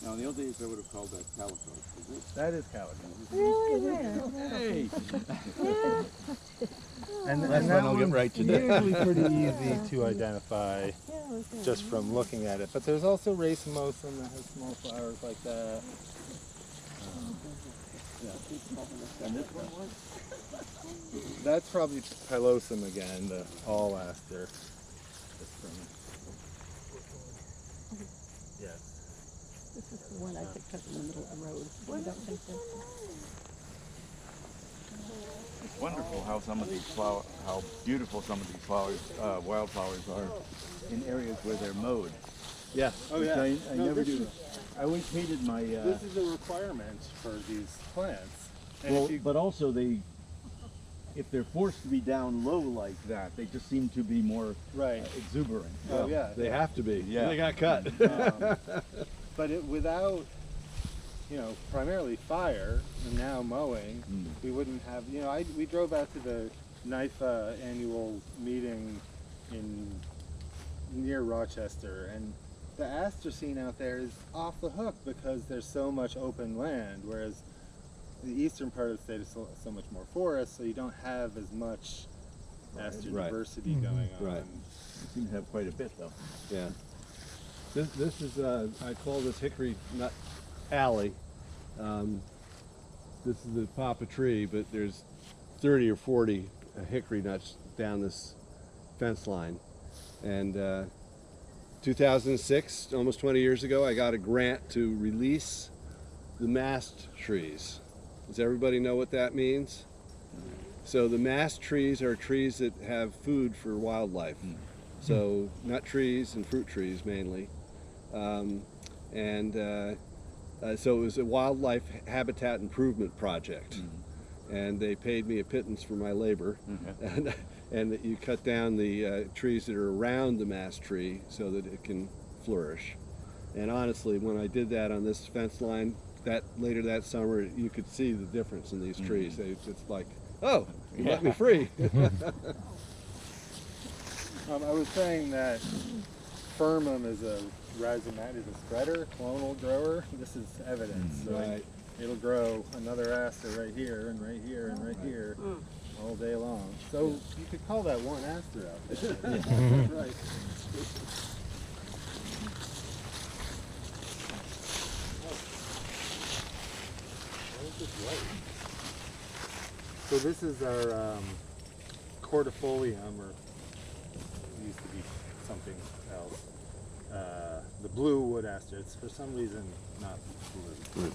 Speaker 1: Now, in the old days, I would have called that calico.
Speaker 4: That is calico.
Speaker 1: Hey!
Speaker 4: And
Speaker 1: That's
Speaker 4: that
Speaker 1: fine, I'll get
Speaker 4: one's
Speaker 1: right to that.
Speaker 4: usually pretty easy to identify just from looking at it. But there's also racemosum that has small flowers like that.
Speaker 1: And this one?
Speaker 4: That's probably Pelosum again, the all aster. Yes.
Speaker 2: This is the one I picked up in the middle of the road. I don't think that's
Speaker 3: It's wonderful how some of these how beautiful some of these flowers, wildflowers are in areas where they're mowed.
Speaker 1: Yeah.
Speaker 4: Oh yeah.
Speaker 3: I
Speaker 4: No,
Speaker 3: never
Speaker 4: this
Speaker 3: do.
Speaker 4: is-
Speaker 3: I always hated my.
Speaker 4: This is a requirement for these plants. And
Speaker 3: Well,
Speaker 4: if you,
Speaker 3: but also if they're forced to be down low like that, they just seem to be more
Speaker 4: right.
Speaker 3: exuberant.
Speaker 4: Oh yeah.
Speaker 1: They have to be.
Speaker 3: Yeah.
Speaker 1: They got cut.
Speaker 4: But without, you know, primarily fire and now mowing, we wouldn't have, you know, we drove out to the NIFA annual meeting near Rochester, and the aster scene out there is off the hook because there's so much open land, whereas the eastern part of the state is so much more forest, so you don't have as much aster
Speaker 1: Right.
Speaker 4: diversity going on.
Speaker 1: Right.
Speaker 3: You seem to have quite a bit though.
Speaker 1: Yeah. This is, I call this hickory nut alley. This is the papa tree, but there's 30 or 40 hickory nuts down this fence line. And 2006, almost 20 years ago, I got a grant to release the mast trees. Does everybody know what that means? So the mast trees are trees that have food for wildlife. So nut trees and fruit trees mainly. So it was a wildlife habitat improvement project. And they paid me a pittance for my labor. And that you cut down the trees that are around the mast tree so that it can flourish. And honestly, when I did that on this fence line, later that summer, you could see the difference in these trees. It's like, oh, you let me free.
Speaker 6: I was saying that firmum is a rhizomat, is a spreader, clonal grower. This is evidence. So
Speaker 1: Right.
Speaker 6: it'll grow another aster right here and right here and right here all day long. So you could call that one aster out there.
Speaker 1: Right.
Speaker 6: So this is our cordifolium, or it used to be something else. The blue wood aster. It's for some reason not blue.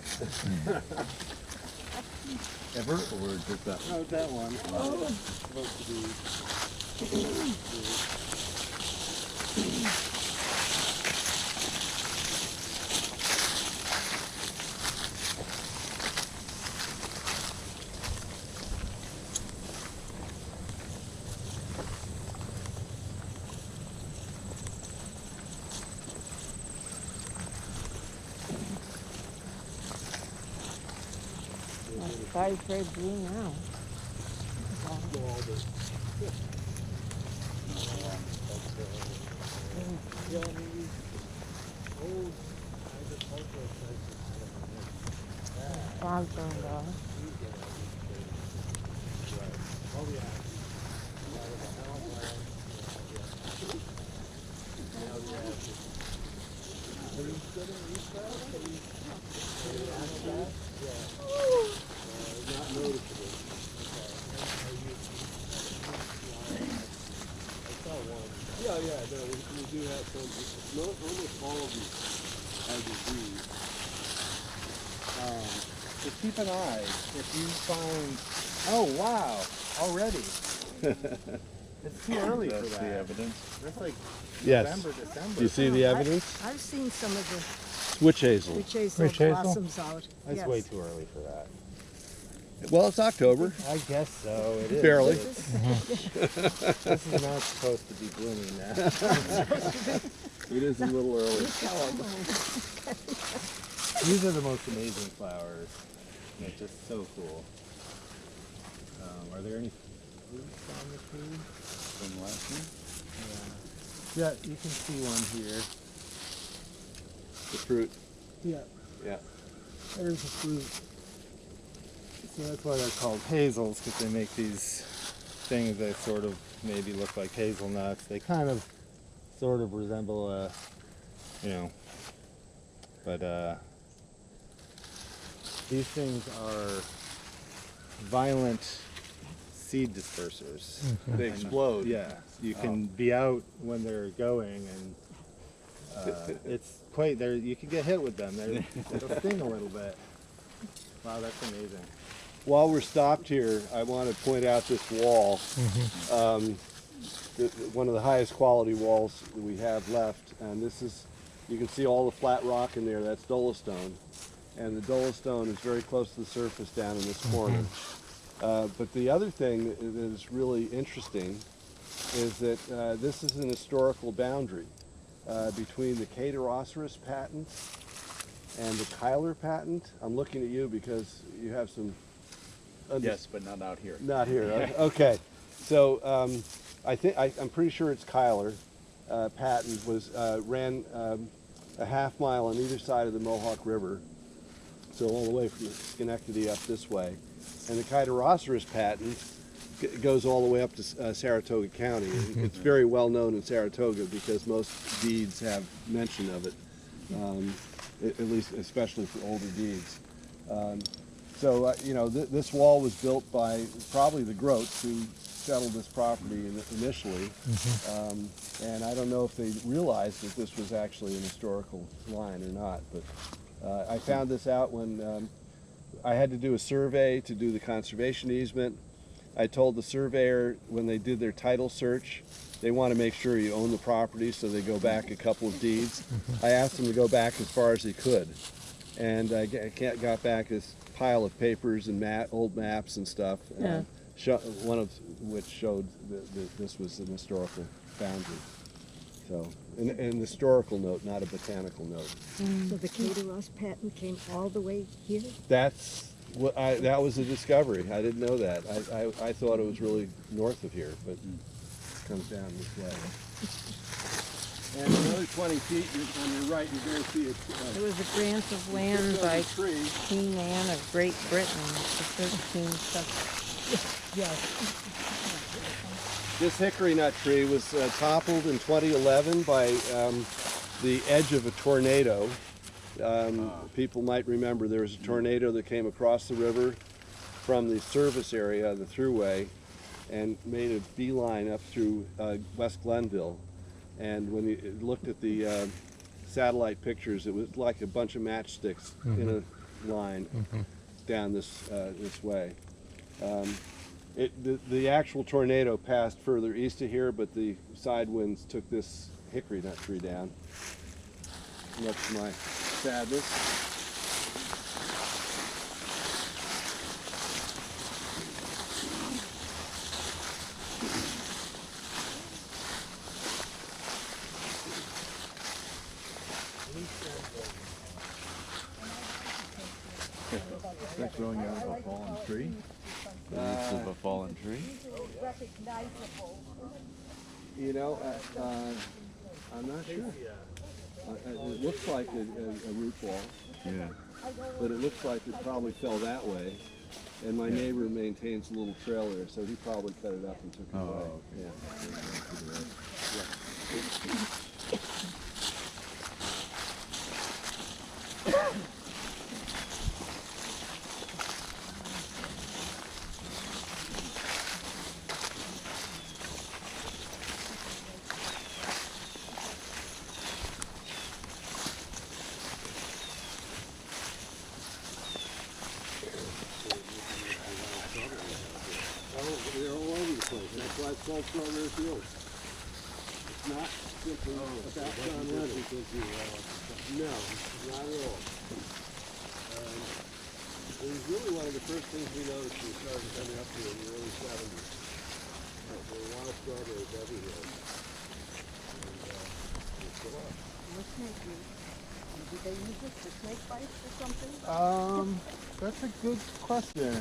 Speaker 3: Ever or just that?
Speaker 6: No, that one. Supposed to be.
Speaker 2: The sky's very blue now. Fog's going to go.
Speaker 1: Yeah, no, we do have some. Almost all of them have disease.
Speaker 6: Just keep an eye. If you find, oh wow, already. It's too early for
Speaker 3: That's
Speaker 6: that.
Speaker 3: the evidence.
Speaker 6: That's like
Speaker 1: Yes.
Speaker 6: November, December.
Speaker 1: Do you see the evidence?
Speaker 7: I've seen some of the
Speaker 1: Witch hazel.
Speaker 7: witch hazel
Speaker 5: Witch hazel?
Speaker 7: blossoms out.
Speaker 6: That's
Speaker 7: Yes.
Speaker 6: way too early for that.
Speaker 1: Well, it's October.
Speaker 6: I guess so. It is.
Speaker 1: Barely.
Speaker 6: This is not supposed to be blooming now.
Speaker 1: It is a little early.
Speaker 6: These are the most amazing flowers. They're just so cool. Are there any fruits on the tree from last year? Yeah, you can see one here.
Speaker 1: The fruit.
Speaker 6: Yeah,
Speaker 1: Yeah.
Speaker 6: there's the fruit. So that's why they're called hazels, because they make these things that sort of maybe look like hazelnuts. They kind of sort of resemble a, but these things are violent seed dispersers.
Speaker 1: They explode.
Speaker 6: Yeah, you can be out when they're going, and it's quite there. You can get hit with them. They'll sting a little bit. Wow, that's amazing.
Speaker 1: While we're stopped here, I want to point out this wall. One of the highest quality walls that we have left, and this is, you can see all the flat rock in there. That's dolostone, and the dolostone is very close to the surface down in this corner. But the other thing that is really interesting is that this is an historical boundary between the Caeteroceras patent and the Kyler patent. I'm looking at you because you have some.
Speaker 3: Yes, but not out here.
Speaker 1: Not here. Okay. So I'm pretty sure it's Kyler patent ran a half mile on either side of the Mohawk River, so all the way from Schenectady up this way. And the Caeteroceras patent goes all the way up to Saratoga County. It's very well known in Saratoga because most deeds have mention of it, at least especially for older deeds. So this wall was built by probably the Groats, who settled this property initially, and I don't know if they realized that this was actually an historical line or not, but I found this out when I had to do a survey to do the conservation easement. I told the surveyor when they did their title search, they want to make sure you own the property, so they go back a couple of deeds. I asked them to go back as far as they could, and I got back this pile of papers and old maps and stuff, one of which showed that this was an historical boundary. So, an historical note, not a botanical note.
Speaker 7: So the Caterhorse patent came all the way here?
Speaker 1: That's what that was a discovery. I didn't know that. I thought it was really north of here, but it comes down this way. And another 20 feet on your right, you're going to see
Speaker 2: It was a grant of land by
Speaker 1: tree.
Speaker 2: Queen Anne of Great Britain, the 13th.
Speaker 7: Yes.
Speaker 1: This hickory nut tree was toppled in 2011 by the edge of a tornado. People might remember there was a tornado that came across the river from the service area, the thruway, and made a beeline up through West Glenville. And when you looked at the satellite pictures, it was like a bunch of matchsticks in a line down this way. The actual tornado passed further east of here, but the side winds took this hickory nut tree down. Much to my sadness.
Speaker 3: Is that growing out of a fallen tree? The roots of a fallen tree?
Speaker 1: You know, I'm not sure. It looks like a root ball,
Speaker 3: Yeah.
Speaker 1: but it looks like it probably fell that way. And my neighbor maintains a little trail there, so he probably cut it up and took it away.
Speaker 3: Okay.
Speaker 1: They're all over the place. That's why it's called Strawberry Fields. It's not simply about John Lennon. No, not at all. It was really one of the first things we noticed when we started coming up here in the early 70s. There were a lot of strawberries everywhere. And it's a lot.
Speaker 7: Did they use it for snake bites or something?
Speaker 6: That's a good question.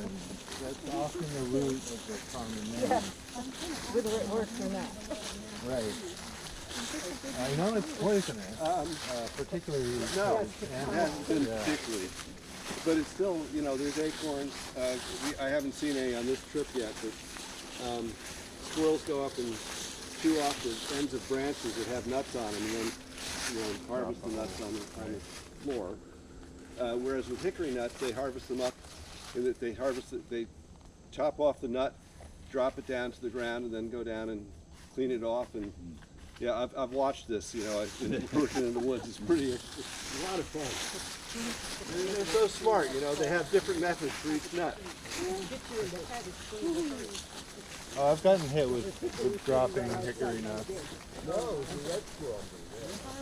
Speaker 6: That's often the root of the common name.
Speaker 7: Whether it works or not.
Speaker 6: Right. I know it's poisonous, particularly.
Speaker 1: No, it hasn't been particularly. But it's still, you know, there's acorns. I haven't seen any on this trip yet, but squirrels go up and chew off the ends of branches that have nuts on them, and then, you know, harvest the nuts on the floor. Whereas with hickory nuts, they harvest them up, and they chop off the nut, drop it down to the ground, and then go down and clean it off. And yeah, I've watched this. You know, I've been working in the woods. It's a lot of fun. And they're so smart. You know, they have different methods for each nut.
Speaker 6: Oh, I've gotten hit with dropping hickory nuts.
Speaker 1: No, it's a red squirrel.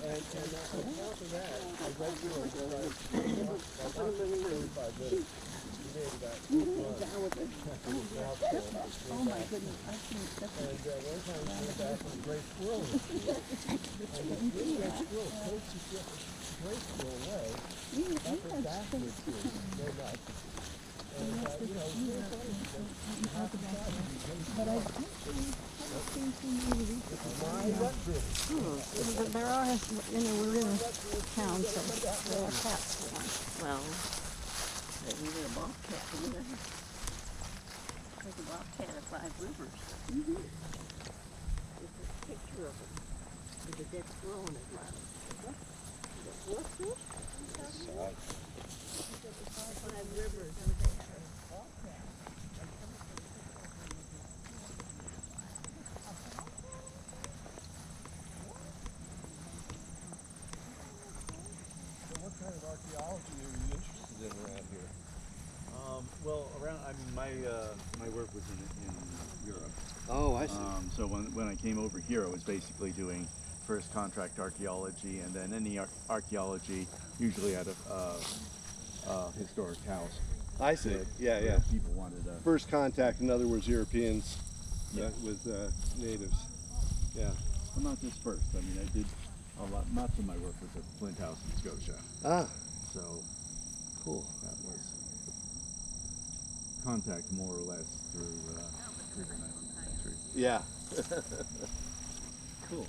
Speaker 1: And on top of that, the red squirrel
Speaker 2: Oh my goodness, I think that's
Speaker 1: and one time we came back with a gray squirrel. And the gray squirrel takes the gray squirrel away. That's what backwards do. Go back. And, you know,
Speaker 2: But there are, you know, we're in town, so there are cats. Well, there's even a bobcat, isn't there? There's a bobcat at Five Rivers. It's a picture of it with a dead squirrel in his lap. What's this? Five Rivers.
Speaker 1: archaeology are you interested in around here?
Speaker 3: Well, my work was in Europe.
Speaker 1: Oh, I see.
Speaker 3: So when I came over here, I was basically doing first contract archaeology, and then any archaeology, usually at a historic house.
Speaker 1: I see. Yeah,
Speaker 3: where
Speaker 1: yeah.
Speaker 3: People wanted to.
Speaker 1: First contact, in other words, Europeans
Speaker 3: Yeah.
Speaker 1: with natives. Yeah.
Speaker 3: Well, not just first. I mean, I did a lot. Much of my work was at Flint House in Scotia.
Speaker 1: Ah,
Speaker 3: So
Speaker 1: cool.
Speaker 3: that was contact more or less through the 19th century.
Speaker 1: Yeah. Cool.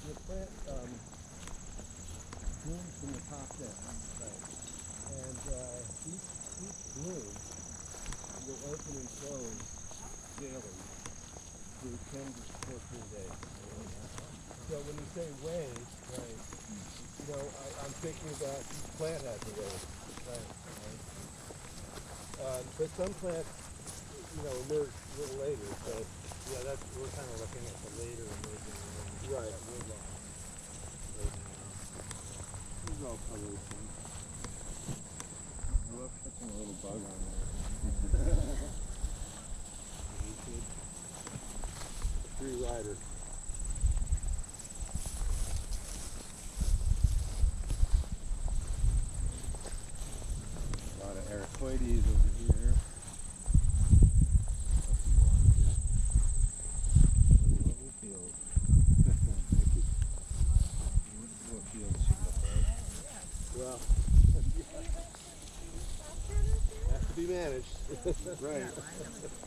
Speaker 1: The plant blooms from the top down, and each bloom will open and close daily through 10 to 14 days. So when you say wave, I'm thinking about each plant has a wave. But some plants, emerge a little later. So yeah, we're kind of looking at the later emerging ones. Right. Woodlawn.
Speaker 6: These are all colored things. I love catching a little bug on there.
Speaker 1: Free rider.
Speaker 6: A lot of ericoides over here. Lovely field. Thank you. This is what fields should look like.
Speaker 1: Well, has to be managed.
Speaker 6: Right.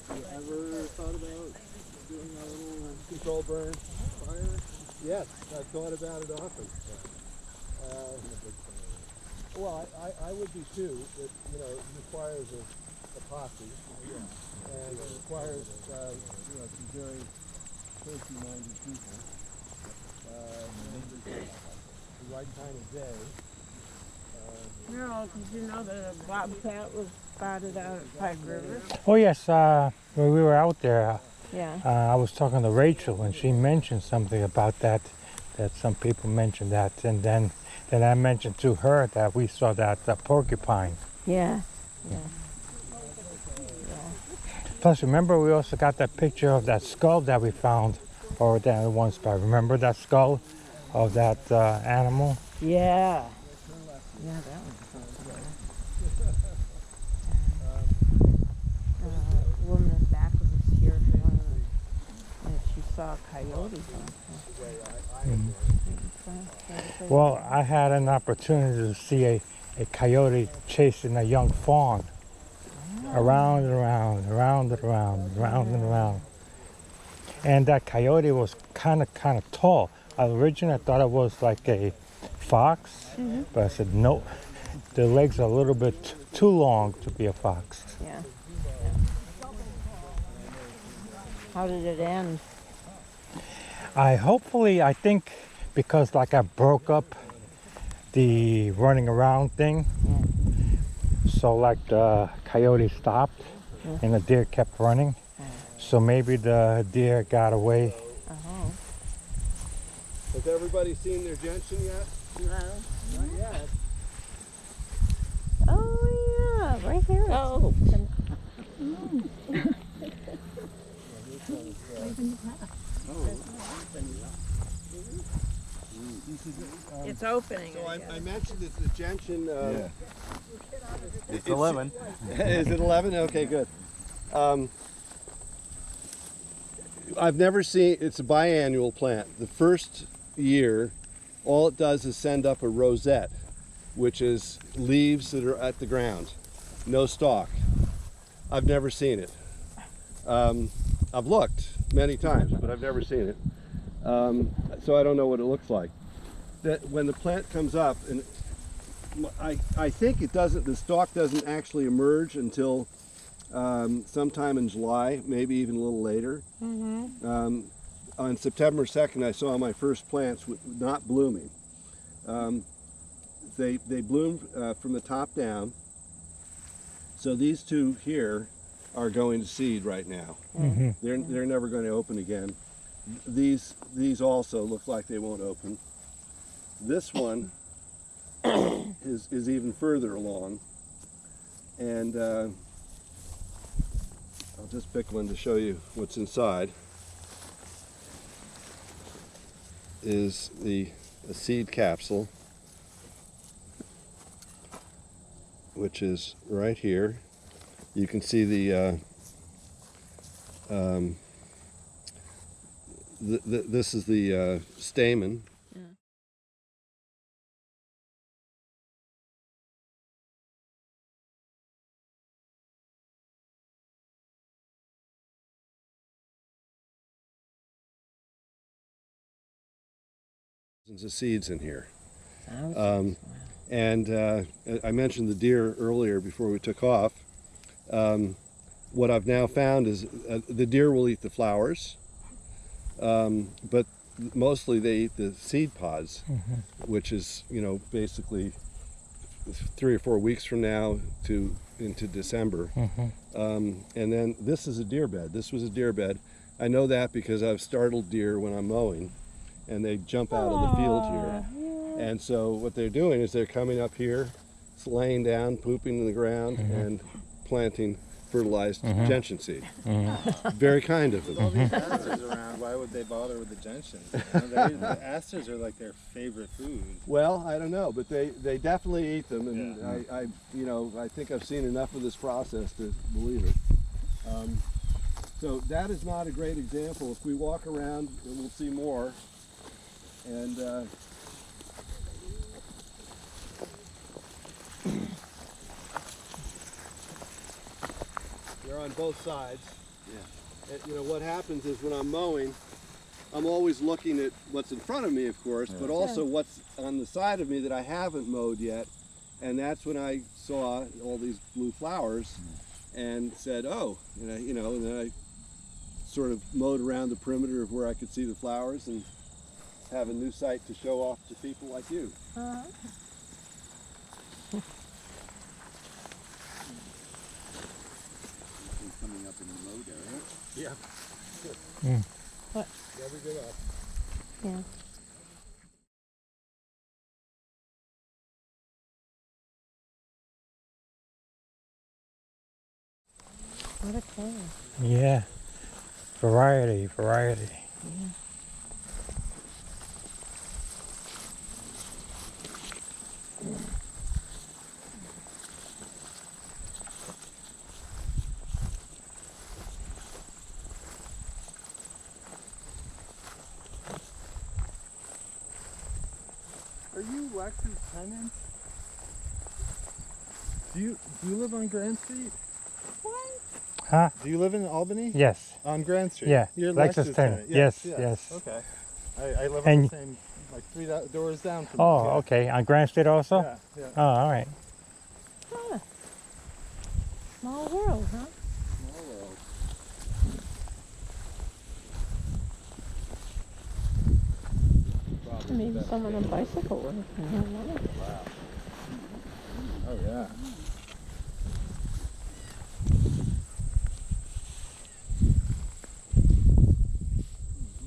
Speaker 1: You ever thought about doing a little control burn fire? Yes, I've thought about it often. Well, I would be too. It requires a posse, and it requires some very safety-minded people. The right kind of day.
Speaker 2: No, did you know that a bobcat was spotted out at Pike River?
Speaker 5: Oh yes, when we were out there,
Speaker 2: Yeah.
Speaker 5: I was talking to Rachel, and she mentioned something about that. That some people mentioned that, and then I mentioned to her that we saw that porcupine.
Speaker 2: Yeah.
Speaker 5: Plus, remember, we also got that picture of that skull that we found over there in one spot. Remember that skull of that animal?
Speaker 2: Yeah. Yeah, that was something. Woman in the back of us here, and she saw a coyote.
Speaker 5: Well, I had an opportunity to see a coyote chasing a young fawn around and around, around and around, around and around. And that coyote was kind of tall. Originally, I thought it was like a fox, but I said no. The legs are a little bit too long to be a fox.
Speaker 2: Yeah. How did it end?
Speaker 5: I think because like I broke up the running around thing, so like the coyote stopped and the deer kept running. So maybe the deer got away.
Speaker 2: Oh.
Speaker 1: Has everybody seen their gentian yet?
Speaker 2: No.
Speaker 1: Not yet.
Speaker 2: Oh yeah, right here. Oh. It's opening.
Speaker 1: So I mentioned it's a gentian.
Speaker 3: It's 11.
Speaker 1: Is it 11? Okay, good. I've never seen, it's a biannual plant. The first year, all it does is send up a rosette, which is leaves that are at the ground, no stalk. I've never seen it. I've looked many times, but I've never seen it. So I don't know what it looks like. That when the plant comes up, and I think it doesn't, the stalk doesn't actually emerge until sometime in July, maybe even a little later. On September 2nd, I saw my first plants not blooming. They bloom from the top down. So these two here are going to seed right now. They're never going to open again. These also look like they won't open. This one is even further along, and I'll just pick one to show you what's inside. Is a seed capsule, which is right here. You can see this is the stamen. Of seeds in here. And I mentioned the deer earlier before we took off. What I've now found is the deer will eat the flowers, but mostly they eat the seed pods, which is, you know, basically 3 or 4 weeks from now into December. And then this is a deer bed. This was a deer bed. I know that because I've startled deer when I'm mowing, and they jump out of the field here. And so what they're doing is they're coming up here, laying down, pooping in the ground, and planting fertilized gentian seed. Very kind of them.
Speaker 6: All these asters around, why would they bother with the gentians? You know, the asters are like their favorite food.
Speaker 1: Well, I don't know, but they definitely eat them, and I think I've seen enough of this process to believe it. So that is not a great example. If we walk around, we'll see more. And they're on both sides. Yeah. And, you know, what happens is when I'm mowing, I'm always looking at what's in front of me, of course, but also what's on the side of me that I haven't mowed yet. And that's when I saw all these blue flowers and said, oh, and then I sort of mowed around the perimeter of where I could see the flowers and have a new site to show off to people like you. Coming up in the mowed area. Yeah.
Speaker 2: What?
Speaker 1: Never give up.
Speaker 2: Yeah. What a color.
Speaker 5: Yeah. Variety.
Speaker 2: Yeah.
Speaker 6: Are you Lex's tenant? Do you live on Grand Street?
Speaker 5: Huh?
Speaker 6: Do you live in Albany?
Speaker 5: Yes.
Speaker 6: On Grand Street?
Speaker 5: Yeah.
Speaker 6: You're
Speaker 5: Lexus tenant. Yes.
Speaker 6: Okay. I live on the same, like 3 doors down from you.
Speaker 5: Oh, okay. On Grand Street also?
Speaker 6: Yeah.
Speaker 5: Oh, all right.
Speaker 2: Huh. Small world, huh?
Speaker 6: Small world.
Speaker 2: Maybe someone on a bicycle or something.
Speaker 6: Wow. Oh yeah.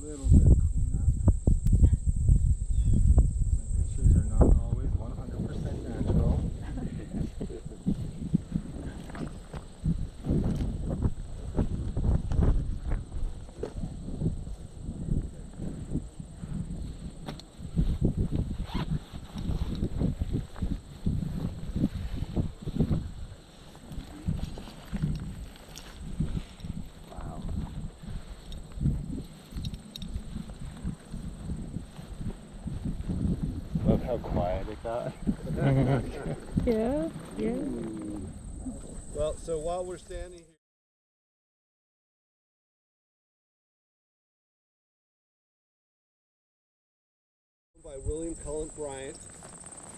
Speaker 6: Little bit of cleanup. My pictures are not always 100% natural. Love how quiet it got.
Speaker 2: Yeah.
Speaker 1: Well, so while we're standing here. By William Cullen Bryant,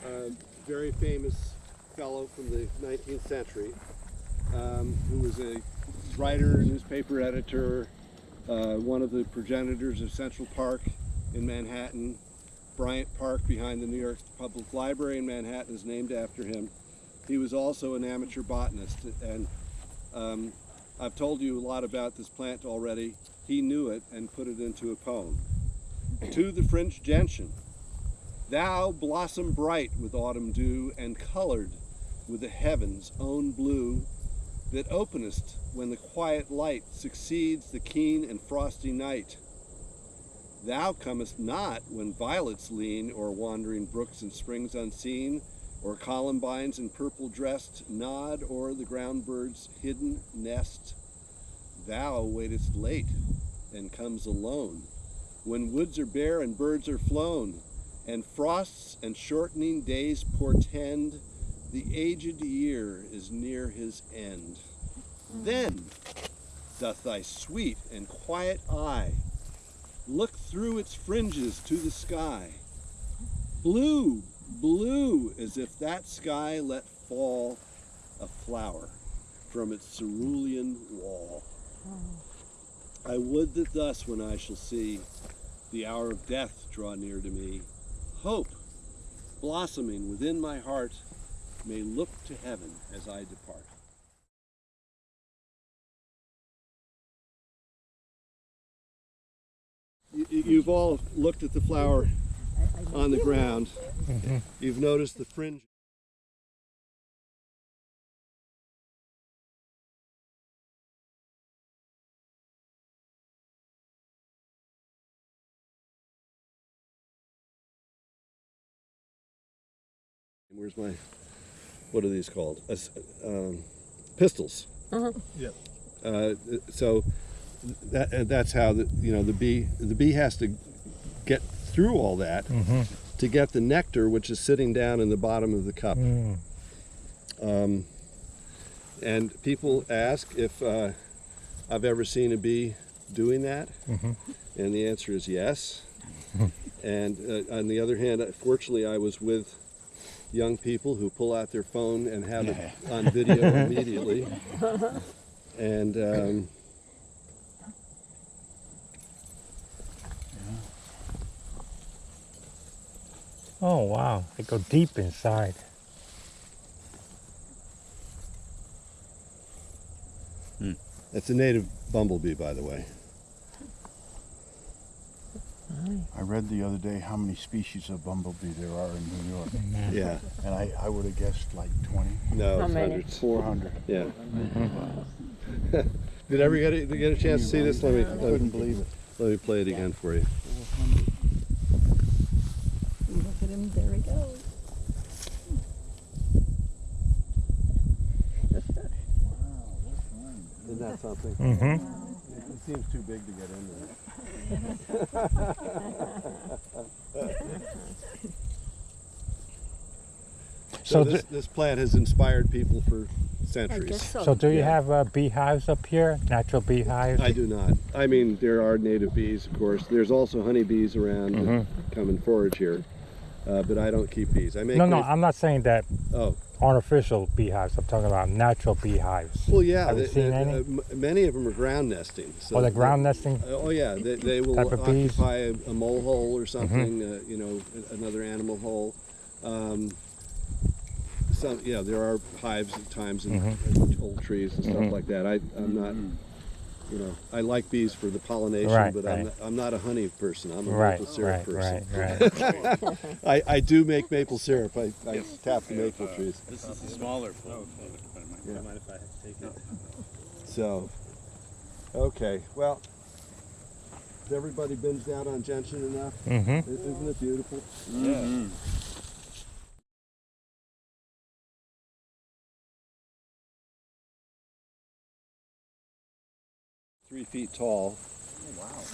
Speaker 1: a very famous fellow from the 19th century, who was a writer, newspaper editor, one of the progenitors of Central Park in Manhattan. Bryant Park behind the New York Public Library in Manhattan is named after him. He was also an amateur botanist, and I've told you a lot about this plant already. He knew it and put it into a poem. To the French gentian, thou blossom bright with autumn dew, and colored with the heaven's own blue, that openest when the quiet light succeeds the keen and frosty night. Thou comest not when violets lean o'er wandering brooks and springs unseen, or columbines in purple dressed nod o'er the ground bird's hidden nest. Thou waitest late and comes alone, when woods are bare and birds are flown, and frosts and shortening days portend the aged year is near his end. Then doth thy sweet and quiet eye look through its fringes to the sky, blue, blue, as if that sky let fall a flower from its cerulean wall. I would that thus, when I shall see the hour of death draw near to me, hope, blossoming within my heart, may look to heaven as I depart. You've all looked at the flower on the ground. You've noticed the fringe. Where's my, what are these called? Pistils.
Speaker 6: Yeah.
Speaker 1: So that's how the bee has to get through all that to get the nectar, which is sitting down in the bottom of the cup. And people ask if I've ever seen a bee doing that, and the answer is yes. And on the other hand, fortunately, I was with young people who pull out their phone and have it on video immediately. And
Speaker 5: Oh, wow. They go deep inside.
Speaker 1: it's a native bumblebee, by the way.
Speaker 8: I read the other day how many species of bumblebee there are in New York,
Speaker 1: Yeah.
Speaker 8: and I would have guessed like 20,
Speaker 1: No,
Speaker 2: How
Speaker 1: it's
Speaker 2: many?
Speaker 1: hundreds.
Speaker 8: 400.
Speaker 1: Yeah. Did ever get a chance to see this?
Speaker 8: I couldn't believe it.
Speaker 1: Let me play it again for you.
Speaker 7: Look at him, there he goes.
Speaker 1: Isn't that something? It seems too big to get in there. So this plant has inspired people for
Speaker 2: I
Speaker 1: centuries.
Speaker 2: guess so.
Speaker 5: So do you
Speaker 1: Yeah.
Speaker 5: have beehives up here? Natural beehives?
Speaker 1: I do not. I mean, there are native bees, of course. There's also honeybees around that come and forage here, but I don't keep bees. I make
Speaker 5: No, I'm not saying that
Speaker 1: Oh,
Speaker 5: artificial beehives. I'm talking about natural beehives.
Speaker 1: well, yeah.
Speaker 5: Have you seen any?
Speaker 1: Many of them are ground nesting. So
Speaker 5: Or the ground nesting?
Speaker 1: Oh yeah, they will
Speaker 5: Type of bees?
Speaker 1: occupy a mole hole or something, another animal hole. There are hives at times in old trees and stuff like that. I'm not, I like bees for the pollination,
Speaker 5: Right,
Speaker 1: but
Speaker 5: right.
Speaker 1: I'm not a honey person. I'm a
Speaker 5: Right,
Speaker 1: maple syrup
Speaker 5: right,
Speaker 1: person.
Speaker 5: right.
Speaker 1: I do make maple syrup. I tap the maple trees.
Speaker 3: This is the smaller flow.
Speaker 1: Yeah.
Speaker 3: Mind if I take it?
Speaker 1: So, okay, well, has everybody binged out on gentian enough? Isn't it beautiful?
Speaker 3: Yeah.
Speaker 1: 3 feet tall,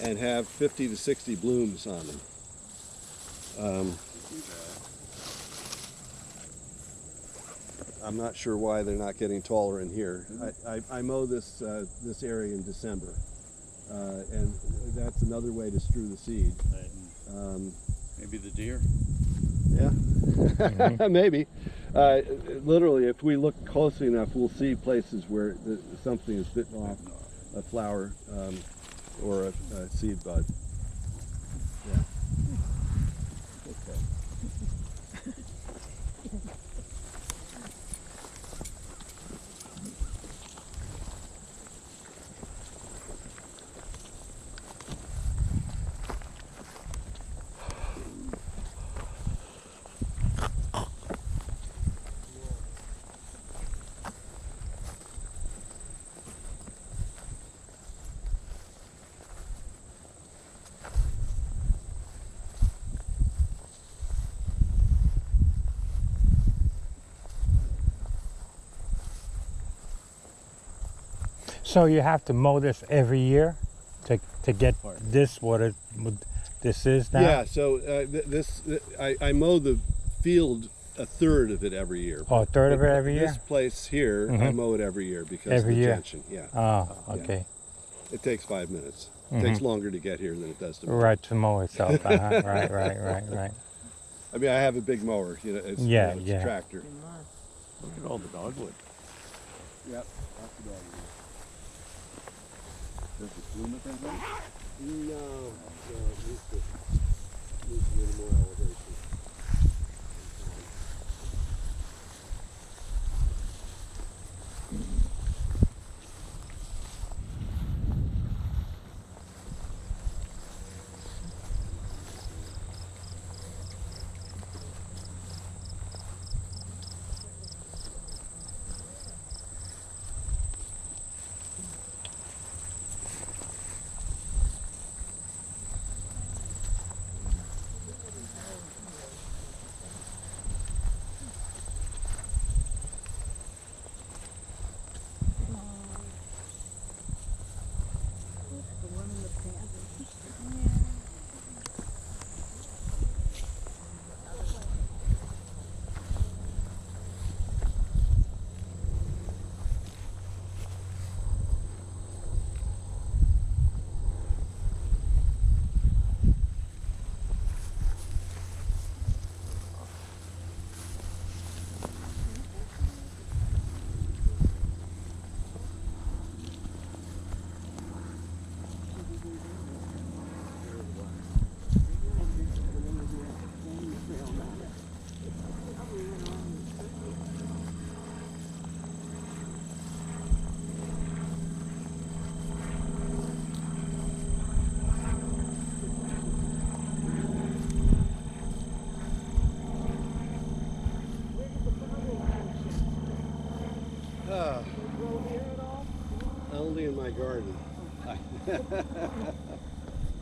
Speaker 1: and have 50 to 60 blooms on them. I'm not sure why they're not getting taller in here. I mow this area in December, and that's another way to strew the seed.
Speaker 3: Maybe the deer.
Speaker 1: Yeah, maybe. Literally, if we look closely enough, we'll see places where something is bitten off a flower or a seed bud. Yeah. Okay.
Speaker 5: So you have to mow this every year to get this what this is now?
Speaker 1: Yeah, so I mow the field a third of it every year.
Speaker 5: Oh, a third of it every year?
Speaker 1: This place here, I mow it every year because
Speaker 5: Every
Speaker 1: of the
Speaker 5: year?
Speaker 1: tension. Yeah.
Speaker 5: Oh, okay.
Speaker 1: It takes 5 minutes. It takes longer to get here than it does to mow.
Speaker 5: Right, to mow itself. Right.
Speaker 1: I mean, I have a big mower. You know, it's,
Speaker 5: Yeah,
Speaker 1: it's
Speaker 5: yeah.
Speaker 1: a tractor.
Speaker 3: Look at all the dogwood.
Speaker 1: Yep. Lots of dogwood.
Speaker 3: Does it bloom at that height?
Speaker 1: No, it needs a little more elevation. Only in my garden.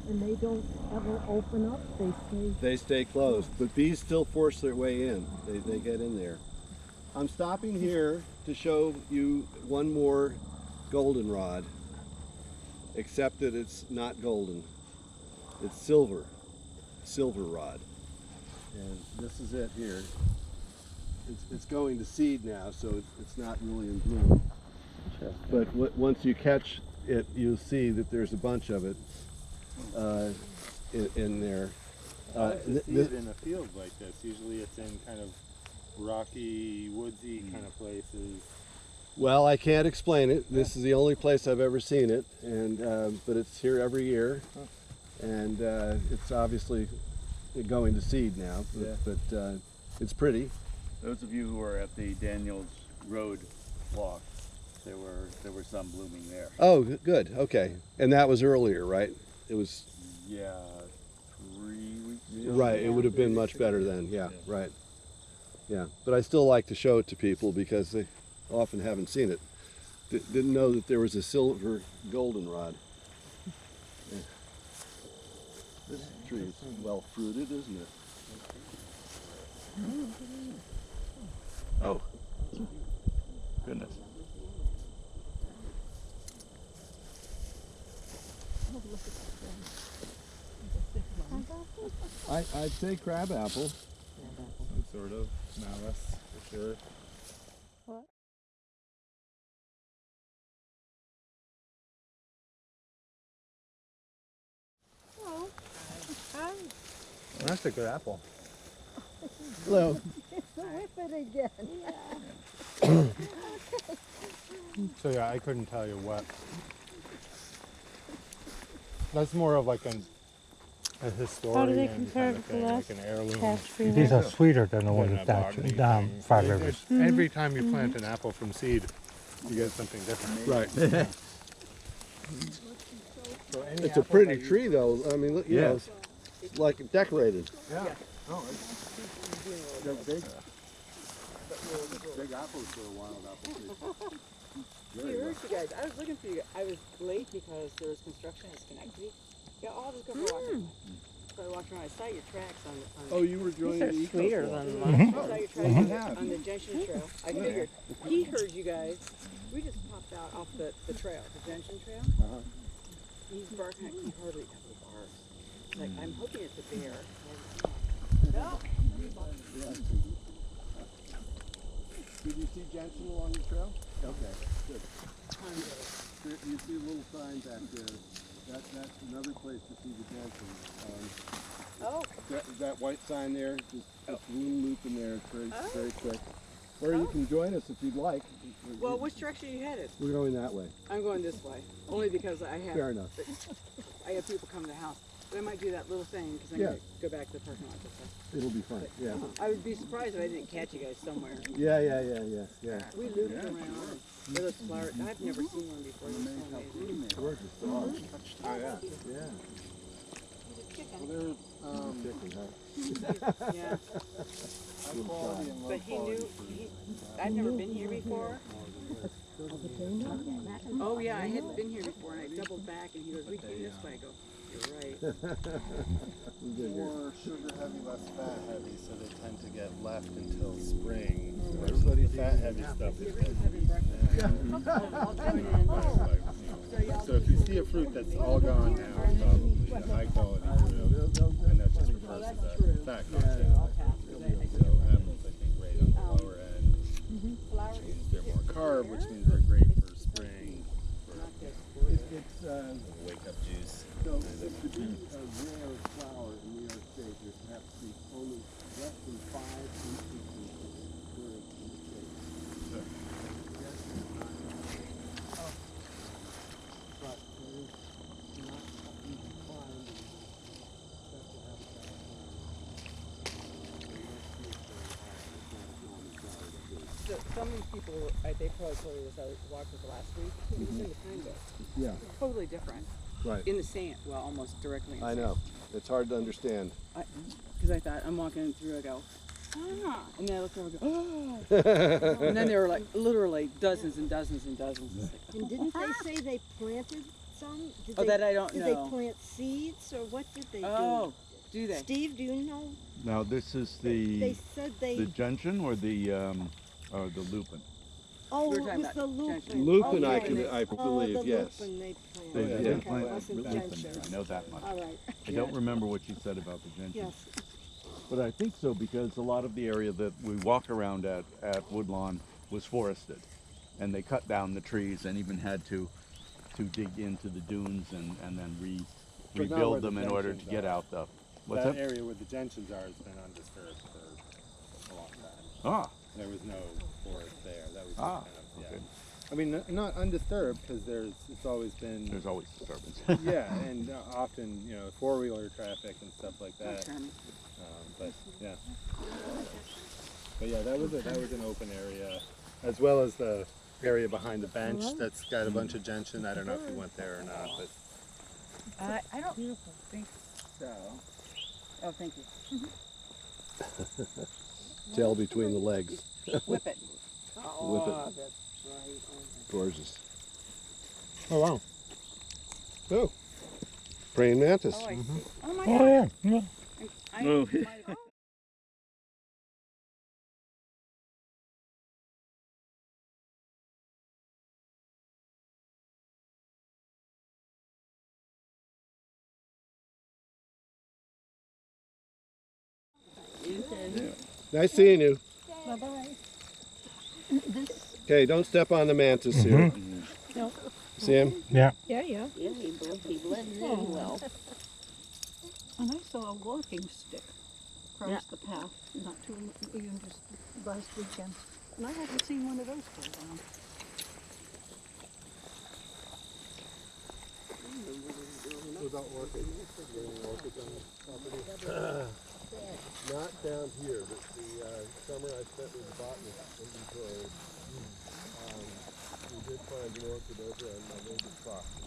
Speaker 7: And they don't ever open up, they stay.
Speaker 1: They stay closed, but bees still force their way in. They get in there. I'm stopping here to show you one more goldenrod, except that it's not golden. It's silver rod. And this is it here. It's going to seed now, so it's not really in bloom. But once you catch it, you'll see that there's a bunch of it in there.
Speaker 6: I like to see it in a field like this. Usually it's in kind of rocky, woodsy kind of places.
Speaker 1: Well, I can't explain it. This is the only place I've ever seen it, and but it's here every year, and it's obviously going to seed now. But it's pretty.
Speaker 3: Those of you who are at the Daniels Road walk, there were some blooming there.
Speaker 1: Oh, good. Okay, and that was earlier, right? It was.
Speaker 3: Yeah, 3 weeks ago.
Speaker 1: Right. It would have been much better then. Yeah. Right. Yeah. But I still like to show it to people because they often haven't seen it. Didn't know that there was a silver goldenrod. Yeah. This tree is well fruited, isn't it?
Speaker 3: Oh, goodness.
Speaker 1: I'd say crabapple.
Speaker 6: Some sort of malice, for sure.
Speaker 4: That's a good apple.
Speaker 8: Hello.
Speaker 7: It's a whippet again.
Speaker 4: So yeah, I couldn't tell you what. That's more of like a historian
Speaker 9: How do they
Speaker 4: kind
Speaker 9: compare
Speaker 4: of
Speaker 9: to the
Speaker 4: thing,
Speaker 9: last
Speaker 4: like an heirloom.
Speaker 9: tax we
Speaker 5: These
Speaker 9: had?
Speaker 5: are sweeter than the ones
Speaker 4: Than a
Speaker 5: down,
Speaker 4: botany
Speaker 5: down
Speaker 4: thing.
Speaker 5: Five
Speaker 4: It-
Speaker 5: Rivers.
Speaker 4: Every time you plant an apple from seed, you get something different.
Speaker 1: Right.
Speaker 4: So any
Speaker 1: It's a
Speaker 4: apple
Speaker 1: pretty
Speaker 4: that you-
Speaker 1: tree, though. I mean, look, you know, it's like decorated.
Speaker 4: Yeah. No, they're big. Big apples for a wild apple tree.
Speaker 10: Here's you guys. I was looking for you. I was late because there was construction in Schenectady. Yeah, I'll just go for a walk. So I walked around. I saw your tracks on the.
Speaker 1: Oh, you were joining the ECOS
Speaker 9: Sweeter
Speaker 1: walk.
Speaker 9: than
Speaker 10: I
Speaker 9: mine.
Speaker 10: saw your tracks on the Gentian Trail. I figured he heard you guys. We just popped out off the trail, the Gentian Trail. He's barking. He hardly ever barks. It's like I'm hoping it's a bear. No.
Speaker 1: Did you see Jensen along the trail? Okay, good. You see a little sign back there. That's another place to see the Jensen.
Speaker 10: Oh.
Speaker 1: That white sign there, just a little loop in there. It's very quick. Or you can join us if you'd like.
Speaker 10: Well, which direction are you headed?
Speaker 1: We're going that way.
Speaker 10: I'm going this way. Only because I have.
Speaker 1: Fair enough.
Speaker 10: I have people come to the house. But I might do that little thing because I'm going to go back to the parking lot this way.
Speaker 1: It'll be fun. Yeah.
Speaker 10: I would be surprised if I didn't catch you guys somewhere.
Speaker 1: Yeah.
Speaker 10: We looped around with those flowers. I've never seen one before. They're so amazing.
Speaker 1: Gorgeous dog. Oh yeah. Yeah. Well, they're
Speaker 10: Yeah. But he knew. I've never been here before. Oh yeah, I hadn't been here before, and I doubled back, and he goes, "We came this way." I go, "You're right."
Speaker 6: More sugar heavy, less fat heavy, so they tend to get left until spring. Everybody's fat heavy stuff is So if you see a fruit that's all gone now, it's probably a high quality fruit, and that just refers to the fat content. So apples, I think, right on the lower end, which means they're more carb, which means they're great for spring,
Speaker 1: it's
Speaker 6: wake up juice.
Speaker 1: so to be a rare flower in New York State, there has to be only less than 5 instances of occurrence in the state. But there is not a easy climb, and that's what habitat
Speaker 10: So some of these people, they probably told you this. I walked with last week. It was in the pine belt.
Speaker 1: Yeah.
Speaker 10: Totally different.
Speaker 1: Right.
Speaker 10: In the sand. Well, almost directly in the
Speaker 1: I
Speaker 10: sand.
Speaker 1: know. It's hard to understand.
Speaker 10: Because I thought, I'm walking through, I go, and then I look over and go, oh. And then there were like literally dozens and dozens and dozens. It's like,
Speaker 7: And didn't they say they planted some? Did
Speaker 10: oh,
Speaker 7: they,
Speaker 10: that I don't
Speaker 7: did
Speaker 10: know.
Speaker 7: they plant seeds or what did they
Speaker 10: Oh, do
Speaker 7: do?
Speaker 10: they?
Speaker 7: Steve, do you know?
Speaker 8: Now this is
Speaker 7: They
Speaker 8: the
Speaker 7: said they.
Speaker 8: gentian or the lupin.
Speaker 7: Oh,
Speaker 10: We
Speaker 7: it
Speaker 10: were talking
Speaker 7: was
Speaker 10: about
Speaker 7: the lupin.
Speaker 10: gentian.
Speaker 1: Lupin,
Speaker 7: Okay.
Speaker 1: I believe,
Speaker 7: the
Speaker 1: yes.
Speaker 7: lupin they
Speaker 8: They
Speaker 7: planted.
Speaker 8: did
Speaker 7: Okay,
Speaker 8: plant
Speaker 7: it wasn't
Speaker 8: lupin.
Speaker 7: gentian.
Speaker 8: I know that much.
Speaker 7: All right.
Speaker 8: I don't remember what you said about the gentian.
Speaker 7: Yes.
Speaker 8: But I think so because a lot of the area that we walk around at Woodlawn was forested. And they cut down the trees and even had to dig into the dunes and then
Speaker 6: But not where
Speaker 8: rebuild
Speaker 6: the
Speaker 8: them in order to
Speaker 6: gentians
Speaker 8: get
Speaker 6: are.
Speaker 8: out the... What's
Speaker 6: That
Speaker 8: that?
Speaker 6: area where the gentians are has been undisturbed for a long time.
Speaker 8: Ah,
Speaker 6: There was no forest there. That was just
Speaker 8: Ah,
Speaker 6: kind of, yeah.
Speaker 8: okay.
Speaker 6: I mean, not undisturbed because it's always been,
Speaker 8: there's always disturbance.
Speaker 6: yeah, and often, four-wheeler traffic and stuff like that.
Speaker 10: Charming.
Speaker 6: But yeah. But yeah, that was an open area, as well as the area behind the bench that's got a bunch of gentian. I don't know if you went there or not, but
Speaker 10: I don't think so. Oh, thank you.
Speaker 1: Tail between the legs.
Speaker 10: Whip it. Oh,
Speaker 1: Whip it.
Speaker 10: that's right.
Speaker 1: Gorgeous. Oh, wow. Oh. Praying mantis.
Speaker 10: Oh, I see. Oh, my
Speaker 5: Oh
Speaker 10: God.
Speaker 5: yeah, yeah.
Speaker 10: I might have-
Speaker 1: Nice seeing you.
Speaker 7: Bye-bye.
Speaker 1: Okay, don't step on the mantis here.
Speaker 7: No.
Speaker 1: See him?
Speaker 5: Yeah.
Speaker 7: Yeah, yeah.
Speaker 2: Yeah, he blended in well.
Speaker 7: And I saw a walking stick.
Speaker 2: across the path, not too, even just last weekend. And I haven't seen one of those for a while.
Speaker 1: About orchids, getting orchids on the property. Not down here, but the summer I spent with the botanist inventory. We did find an orchid over on my neighbor's property.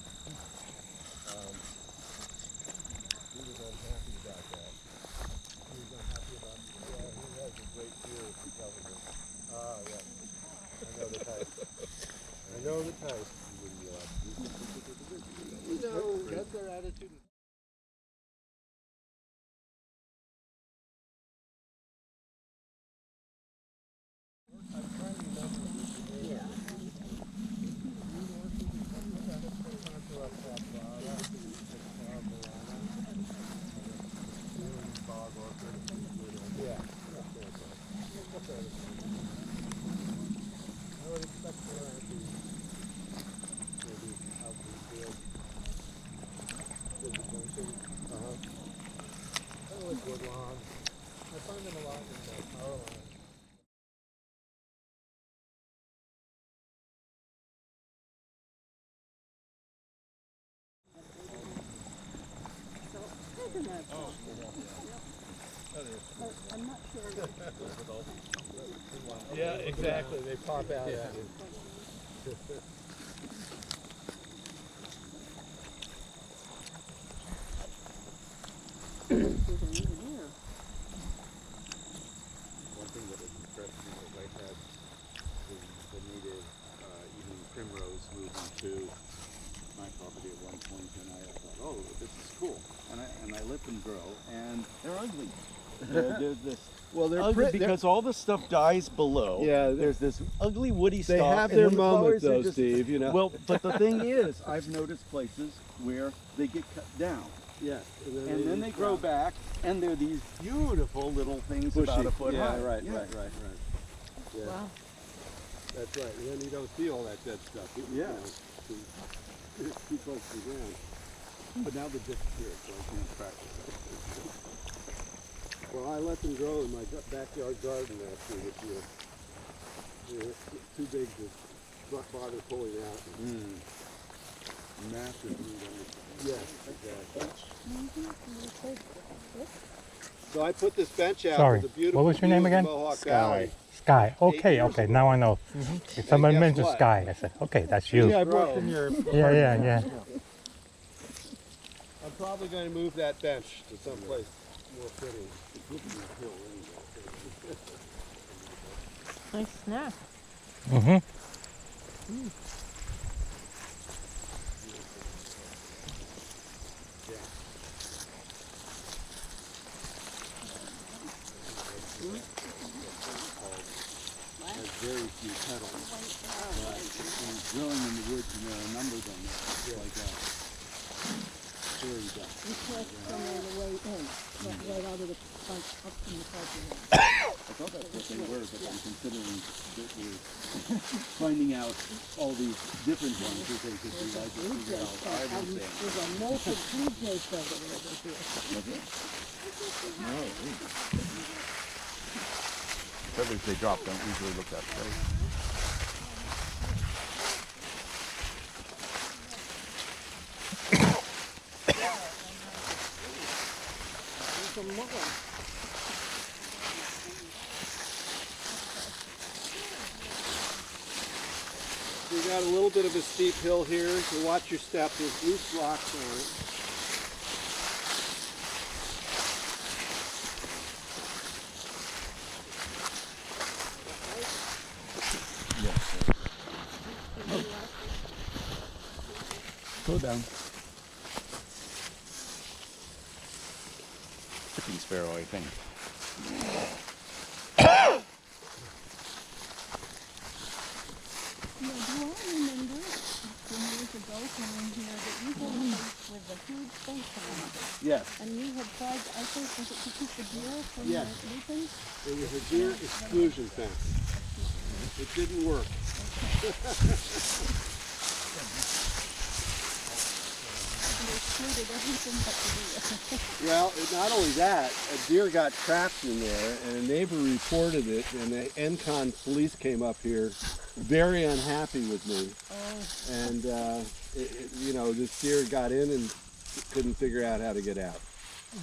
Speaker 1: He was unhappy about that. He was unhappy about it. Yeah, he has a great fear of intelligence. Ah, yeah. I know the type. I know the type. No, that's their attitude. I find them a lot in the power line.
Speaker 2: I'm not sure.
Speaker 1: Yeah, exactly. They pop out at you.
Speaker 3: One thing that has impressed me is I had the native evening primrose moving to my property at one point, and I thought, oh, this is cool. And I let them grow, and they're ugly. They're this
Speaker 1: Well, they're
Speaker 3: ugly because all the stuff dies below.
Speaker 1: Yeah,
Speaker 3: there's this ugly woody
Speaker 1: they
Speaker 3: stalk.
Speaker 1: have
Speaker 3: and
Speaker 1: their
Speaker 3: then the
Speaker 1: moments,
Speaker 3: flowers are
Speaker 1: though,
Speaker 3: just-
Speaker 1: Steve. You know.
Speaker 3: Well, but the thing is, I've noticed places where they get cut down.
Speaker 1: yes,
Speaker 3: And then they grow back, and they're these beautiful little things about a foot
Speaker 1: yeah,
Speaker 3: high.
Speaker 1: right.
Speaker 3: Yeah.
Speaker 1: Yeah.
Speaker 2: Wow.
Speaker 1: That's right. And then you don't see all that dead stuff.
Speaker 3: Yeah.
Speaker 1: It's too close to the ground.
Speaker 3: But now they're disappeared, so I can't practice it.
Speaker 1: Well, I let them grow in my backyard garden actually this year. They're too big to bother pulling out.
Speaker 3: Massive root under.
Speaker 1: Yes, exactly. So I put this bench out
Speaker 5: Sorry,
Speaker 1: with a beautiful
Speaker 5: what was your name
Speaker 1: view of the
Speaker 5: again?
Speaker 1: Mohawk
Speaker 6: Sky.
Speaker 1: Valley.
Speaker 5: Sky. Okay,
Speaker 1: years
Speaker 5: okay,
Speaker 1: ago.
Speaker 5: now I know. If someone
Speaker 1: guess
Speaker 5: mentioned
Speaker 1: what?
Speaker 5: Sky, I said, okay, that's you.
Speaker 6: Yeah, I've worked in your
Speaker 5: Yeah.
Speaker 1: I'm probably going to move that bench to someplace more fitting. It's looking like a hill anyway.
Speaker 2: Nice snack.
Speaker 5: Mm-hmm.
Speaker 3: Has very few petals. But when it's growing in the woods and there are a number of them, it's like a fairy dust.
Speaker 2: You collect some on the way in, not right out of the front, up in the parking lot.
Speaker 3: I thought that's what they were, but I'm considering that we're finding out all these different ones that they could be like to figure out I understand.
Speaker 2: There's a molted blue jay feather over here.
Speaker 8: Feathers they drop don't usually look that pretty.
Speaker 2: There's a mullen.
Speaker 1: We got a little bit of a steep hill here, so watch your step. There's loose rocks on it.
Speaker 8: Go down. Chipping sparrow, I think.
Speaker 2: Yeah, do I remember some years ago coming here that you had a place with a huge fence around it?
Speaker 1: Yes,
Speaker 2: And you had tried, I think, was it to keep the deer from
Speaker 1: Yes.
Speaker 2: the leaping?
Speaker 1: it was a deer exclusion fence. It didn't work.
Speaker 2: There's included everything but the deer.
Speaker 1: Well, not only that, a deer got trapped in there, and a neighbor reported it, and the ENCON police came up here, very unhappy with me.
Speaker 2: Oh.
Speaker 1: And you know, this deer got in and couldn't figure out how to get out.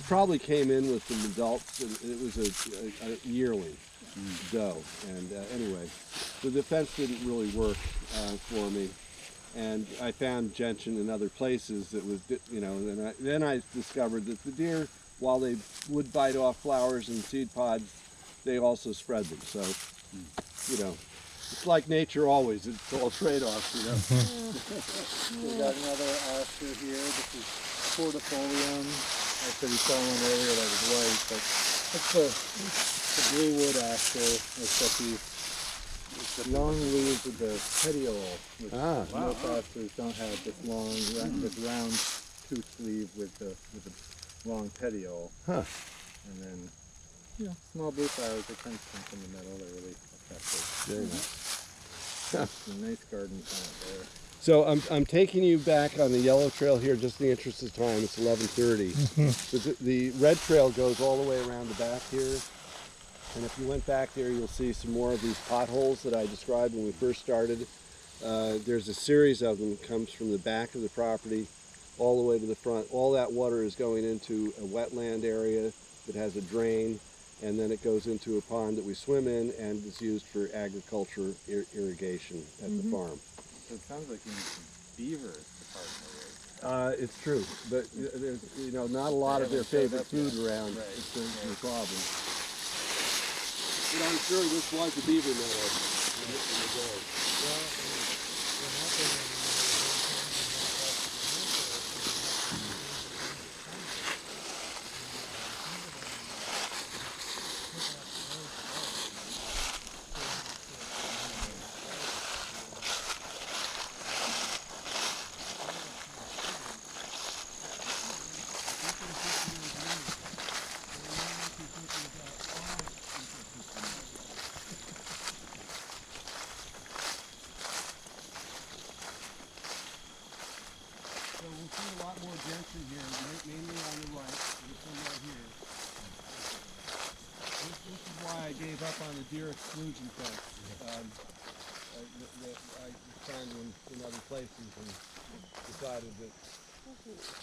Speaker 1: Probably came in with some adults, and it was a yearling doe. And anyway, the defense didn't really work for me. And I found gentian in other places that was, you know, then I discovered that the deer, while they would bite off flowers and seed pods, they also spread them. So, you know, it's like nature always, it's all trade-offs, you know.
Speaker 4: We got another aster here. This is Portafolium. I said we saw one earlier that was white, but it's the blue wood aster. It's got these long leaves with the petiole, which most asters don't have this long, this round tooth leaf with the long petiole. Huh. And then, you know, small blue flowers that kind of come from the middle. They're really effective. Very nice. It's a nice garden plant there.
Speaker 1: So I'm taking you back on the yellow trail here just in the interest of time. It's 11:30. The red trail goes all the way around the back here. And if you went back there, you'll see some more of these potholes that I described when we first started. There's a series of them that comes from the back of the property all the way to the front. All that water is going into a wetland area that has a drain, and then it goes into a pond that we swim in and is used for agriculture irrigation at the farm.
Speaker 4: So it sounds like you need some beavers to partner with.
Speaker 1: It's true, but there's, you know, not a lot of their favorite food around. Right. It's the problem. But I'm sure this was a beaver meadow in the day. So we'll see a lot more gentian here, mainly on the right, and somewhere here. This is why I gave up on the deer exclusion fence. I found in other places and decided that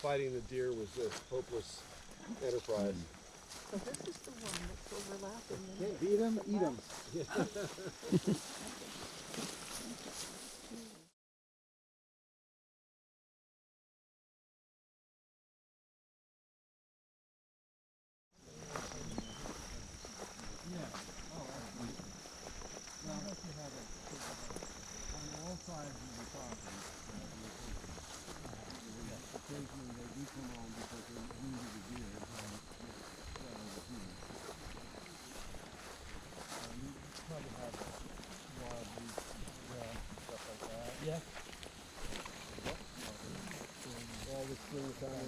Speaker 1: fighting the deer was a hopeless enterprise.
Speaker 2: So this is the one that's overlapping.
Speaker 1: Can't beat them, eat them. Yeah. All the spring time,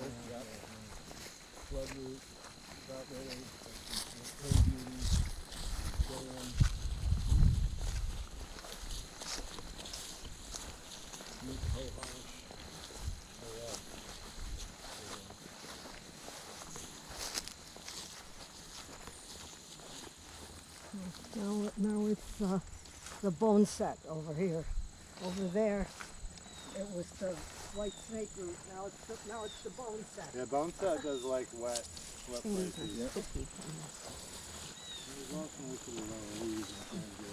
Speaker 1: bloodroot, about ready, cold beauty, going, meat cohosh.
Speaker 7: Now it's the bone set over here. Over there, it was the white snake root. Now it's the bone set.
Speaker 6: Yeah, bone set does like wet places.
Speaker 2: Yep.
Speaker 6: There's also nice little leaves and trying to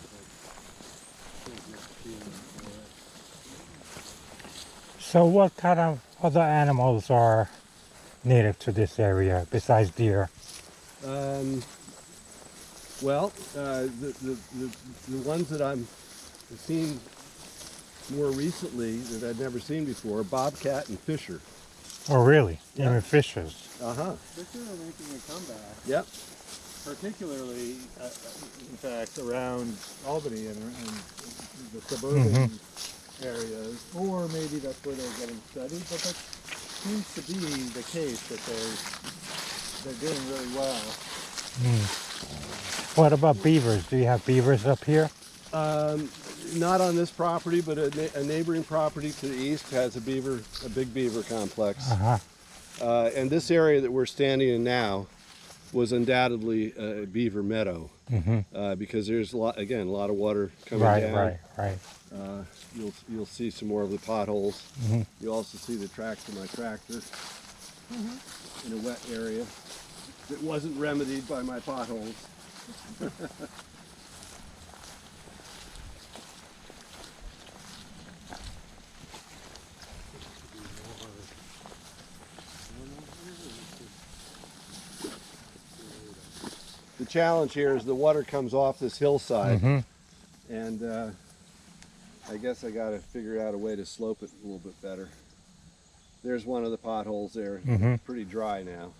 Speaker 6: get like feeling for it.
Speaker 5: So what kind of other animals are native to this area besides deer?
Speaker 1: Well, the ones that I've seen more recently that I'd never seen before, bobcat and fisher.
Speaker 5: Oh, really?
Speaker 1: Yeah.
Speaker 5: Even fishes?
Speaker 1: Uh-huh.
Speaker 4: Fisher are making a comeback.
Speaker 1: Yep.
Speaker 4: Particularly, in fact, around Albany and the suburban areas, or maybe that's where they're getting studied, but that seems to be the case that they're doing really well.
Speaker 5: What about beavers? Do you have beavers up here?
Speaker 1: Not on this property, but a neighboring property to the east has a big beaver complex.
Speaker 5: Uh-huh.
Speaker 1: And this area that we're standing in now was undoubtedly a beaver meadow, because there's a lot of water coming down.
Speaker 5: Right.
Speaker 1: You'll see some more of the potholes. You'll also see the tracks of my tractor in a wet area that wasn't remedied by my potholes. The challenge here is the water comes off this hillside, and I guess I got to figure out a way to slope it a little bit better. There's one of the potholes there. It's pretty dry now.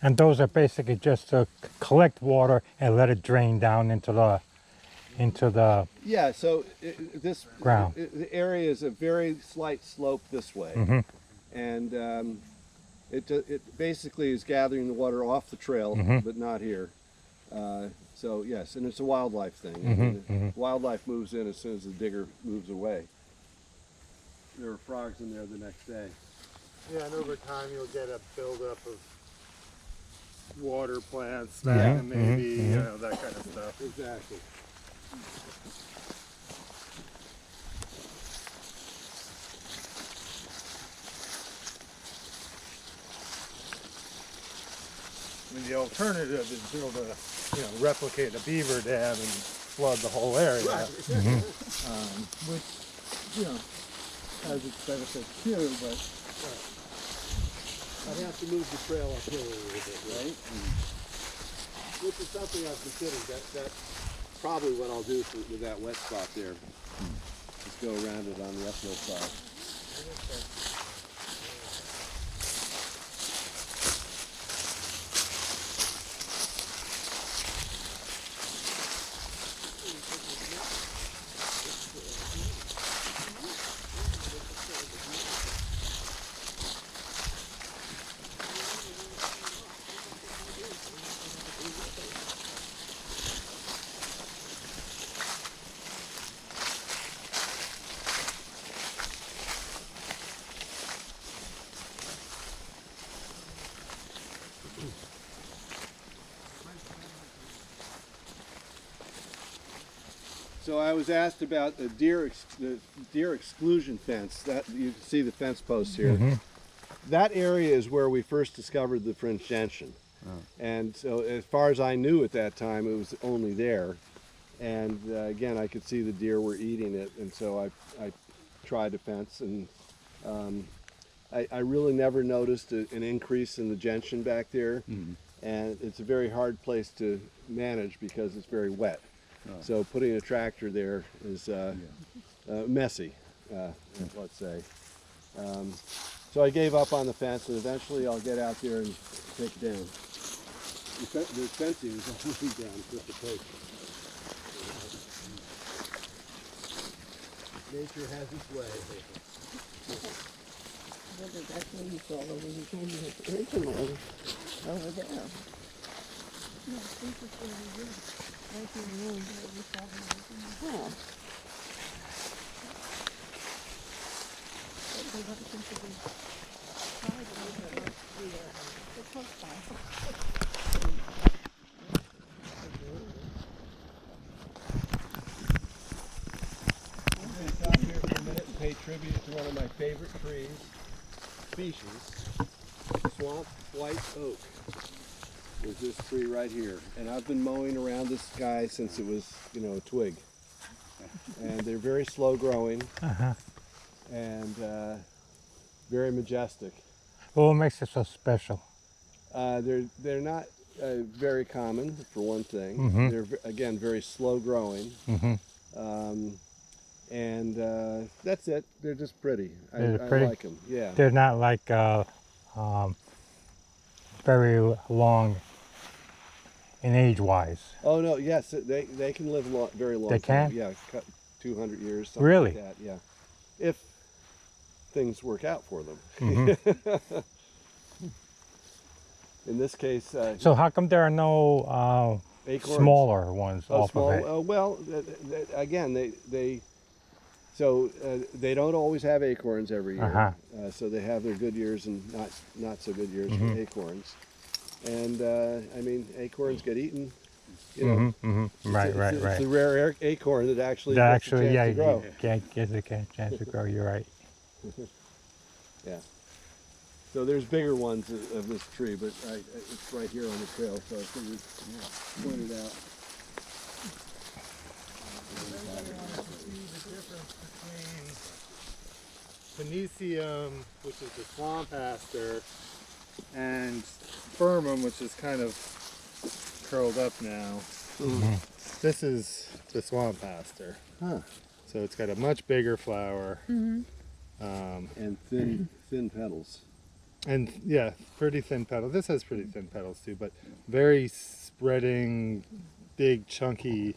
Speaker 5: And those are basically just to collect water and let it drain down into the
Speaker 1: Yeah, so this
Speaker 5: ground.
Speaker 1: The area is a very slight slope this way, and it basically is gathering the water off the trail, but not here. So yes, and it's a wildlife thing. I mean, wildlife moves in as soon as the digger moves away. There were frogs in there the next day.
Speaker 6: Yeah, and over time you'll get a buildup of water plants, stagnant maybe, you know, that kind of stuff.
Speaker 1: Exactly.
Speaker 6: I mean, the alternative is build a, replicate a beaver dam and flood the whole area, which, has its benefits too, but
Speaker 1: I'd have to move the trail uphill a little bit, right? Which is something I've considered. That's probably what I'll do with that wet spot there. Just go around it on the uphill side. So I was asked about the deer exclusion fence. That you can see the fence posts here. That area is where we first discovered the fringed gentian. And so as far as I knew at that time, it was only there. And again, I could see the deer were eating it, and so I tried to fence, and I really never noticed an increase in the gentian back there. And it's a very hard place to manage because it's very wet. So putting a tractor there is messy, let's say. So I gave up on the fence, and eventually I'll get out there and take it down. The fencing is already down, it's just a post. Nature has its way.
Speaker 2: That's where you saw the little candy originally, over there. Yeah, I think it's where we did. Right in the room where we saw them originally. Yeah. But they don't seem to be tried to make it either. They're close by.
Speaker 1: I'm going to stop here for a minute and pay tribute to one of my favorite species, swamp white oak. There's this tree right here, and I've been mowing around this guy since it was, a twig. And they're very slow growing, and very majestic.
Speaker 5: Well, what makes it so special?
Speaker 1: They're not very common, for one thing. They're again very slow growing, and that's it. They're just pretty. I
Speaker 5: pretty?
Speaker 1: like them. Yeah.
Speaker 5: They're not like very long in age-wise.
Speaker 1: Oh no, yes, they can live very long.
Speaker 5: They can?
Speaker 1: Yeah, 200 years. Something
Speaker 5: Really?
Speaker 1: like that, yeah. If things work out for them. In this case.
Speaker 5: So how come there are no
Speaker 1: acorns.
Speaker 5: smaller ones off
Speaker 1: small,
Speaker 5: of it?
Speaker 1: well, again, So they don't always have acorns every year.
Speaker 5: Uh-huh.
Speaker 1: So they have their good years and not so good years for acorns. And I mean, acorns get eaten. You know,
Speaker 5: Right,
Speaker 1: it's a rare acorn that actually
Speaker 5: That
Speaker 1: gets a
Speaker 5: actually,
Speaker 1: chance
Speaker 5: yeah,
Speaker 1: to grow.
Speaker 5: gets a chance to grow. You're right.
Speaker 1: Yeah. So there's bigger ones of this tree, but it's right here on the trail, so I figured point it out.
Speaker 6: The difference between Panaceum, which is the swamp aster, and Firmum, which is kind of curled up now. This is the swamp aster.
Speaker 1: Huh.
Speaker 6: So it's got a much bigger flower.
Speaker 1: And thin petals.
Speaker 6: And yeah, pretty thin petals. This has pretty thin petals too, but very spreading, big, chunky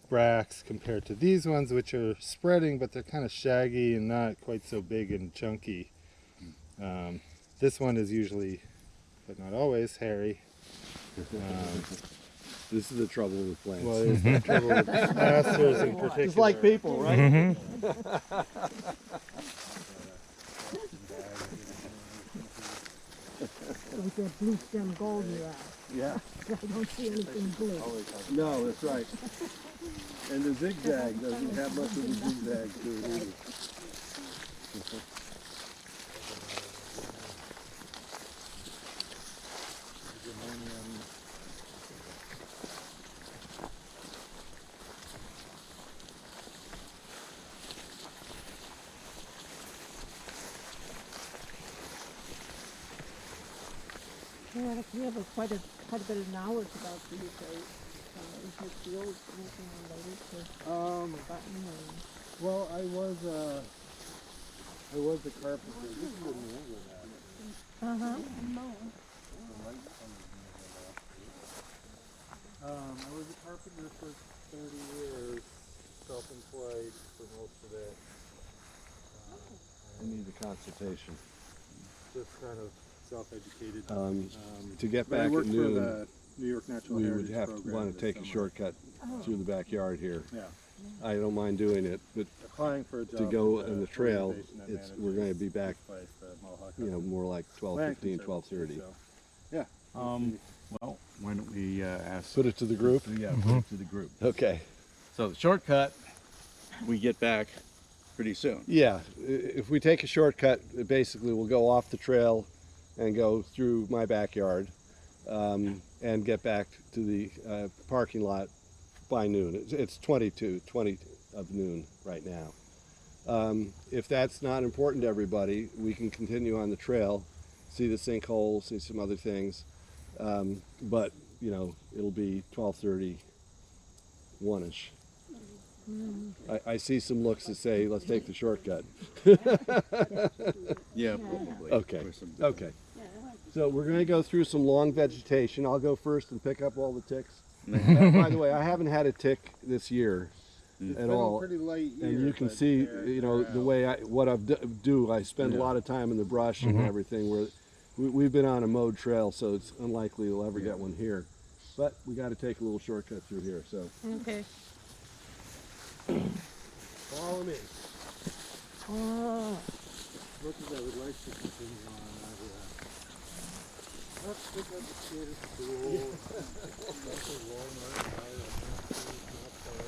Speaker 6: bracts compared to these ones, which are spreading, but they're kind of shaggy and not quite so big and chunky. This one is usually, but not always, hairy.
Speaker 1: This is the trouble with plants.
Speaker 6: Well, there's the trouble with asters in particular.
Speaker 1: Just like people, right?
Speaker 7: Like that blue stem goldenrod.
Speaker 1: Yeah.
Speaker 7: I don't see anything blue.
Speaker 1: No, that's right. And the zigzag doesn't have much of a zigzag to it either.
Speaker 7: Yeah, we have quite a bit of knowledge about these. Is your field anything related to button or?
Speaker 6: Well, I was a carpenter. This is in New England, actually. I was a carpenter for 30 years, self-employed for most of it.
Speaker 1: I need a consultation.
Speaker 6: Just kind of self-educated.
Speaker 1: To get
Speaker 6: But I
Speaker 1: back at
Speaker 6: worked for
Speaker 1: noon,
Speaker 6: the New York Natural
Speaker 1: we
Speaker 6: Heritage
Speaker 1: would have to
Speaker 6: Program
Speaker 1: want to
Speaker 6: this
Speaker 1: take a
Speaker 6: summer.
Speaker 1: shortcut through the backyard here.
Speaker 6: Yeah.
Speaker 1: I don't mind doing it, but
Speaker 6: Applying for a job
Speaker 1: to go
Speaker 6: with
Speaker 1: in the trail,
Speaker 6: organization that
Speaker 1: we're going to be
Speaker 6: manages
Speaker 1: back,
Speaker 6: this place, the Mohawk
Speaker 1: you know, more like 12:15,
Speaker 6: Land
Speaker 1: 12:30.
Speaker 6: So, yeah.
Speaker 8: Well, why don't we ask?
Speaker 1: Put it to the group?
Speaker 8: Yeah, put it to the group.
Speaker 1: Okay.
Speaker 8: So the shortcut, we get back pretty soon.
Speaker 1: Yeah, if we take a shortcut, basically we'll go off the trail and go through my backyard and get back to the parking lot by noon. It's 20 of noon right now. If that's not important to everybody, we can continue on the trail, see the sinkhole, see some other things. But, you know, it'll be 12:30, 1-ish. I see some looks that say, let's take the shortcut.
Speaker 8: Yeah, probably.
Speaker 1: Okay,
Speaker 8: Or some-
Speaker 1: okay. So we're going to go through some long vegetation. I'll go first and pick up all the ticks. By the way, I haven't had a tick this year at all.
Speaker 6: Pretty light year,
Speaker 1: And you can
Speaker 6: but
Speaker 1: see,
Speaker 6: they're-
Speaker 1: you know,
Speaker 6: they're
Speaker 1: the
Speaker 6: out.
Speaker 1: way I spend a lot of time in the brush and everything. We've been on a mowed trail, so it's unlikely we'll ever get one here. But we got to take a little shortcut through here. So
Speaker 7: Okay.
Speaker 1: follow me.
Speaker 7: Oh,
Speaker 6: As much as I would like to continue on, let's pick up the skater school. That's a Walmart, not far.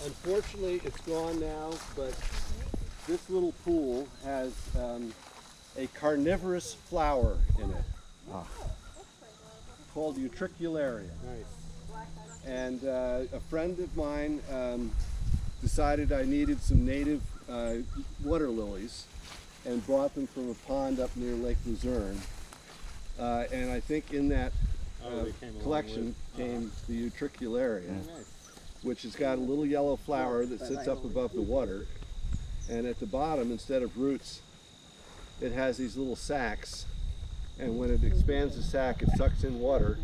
Speaker 1: Unfortunately, it's gone now, but this little pool has a carnivorous flower in it called Utricularia.
Speaker 6: Nice.
Speaker 1: And a friend of mine decided I needed some native water lilies and brought them from a pond up near Lake Luzerne. And I think in that
Speaker 6: They came along
Speaker 1: collection came the Utricularia,
Speaker 6: Nice.
Speaker 1: which has got a little yellow flower that sits up above the water. And at the bottom, instead of roots, it has these little sacs. And when it expands the sac, it sucks in water,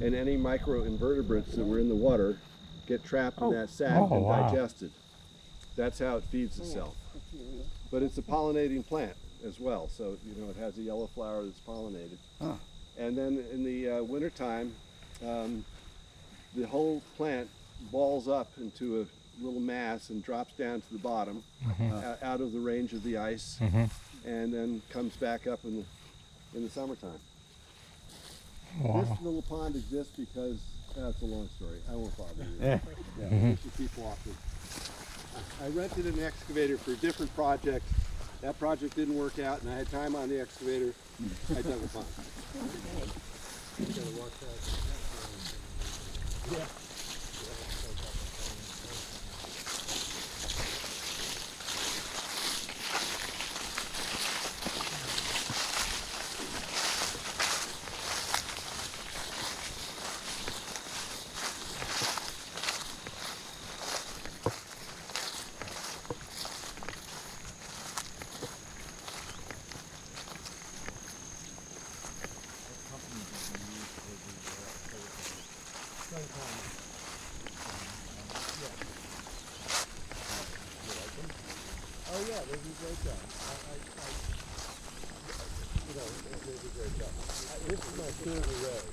Speaker 1: and any microinvertebrates that were in the water get trapped in that sac and digested. That's how it feeds itself. But it's a pollinating plant as well, so it has a yellow flower that's pollinated.
Speaker 8: Huh.
Speaker 1: And then in the wintertime, the whole plant balls up into a little mass and drops down to the bottom, out of the range of the ice, and then comes back up in the summertime.
Speaker 5: Wow.
Speaker 1: This little pond exists because that's a long story. I won't bother you. Yeah, we should keep walking. I rented an excavator for a different project. That project didn't work out, and I had time on the excavator. I dug a pond. Yeah. Oh yeah, they do a great job. They do a great job. This is my third array.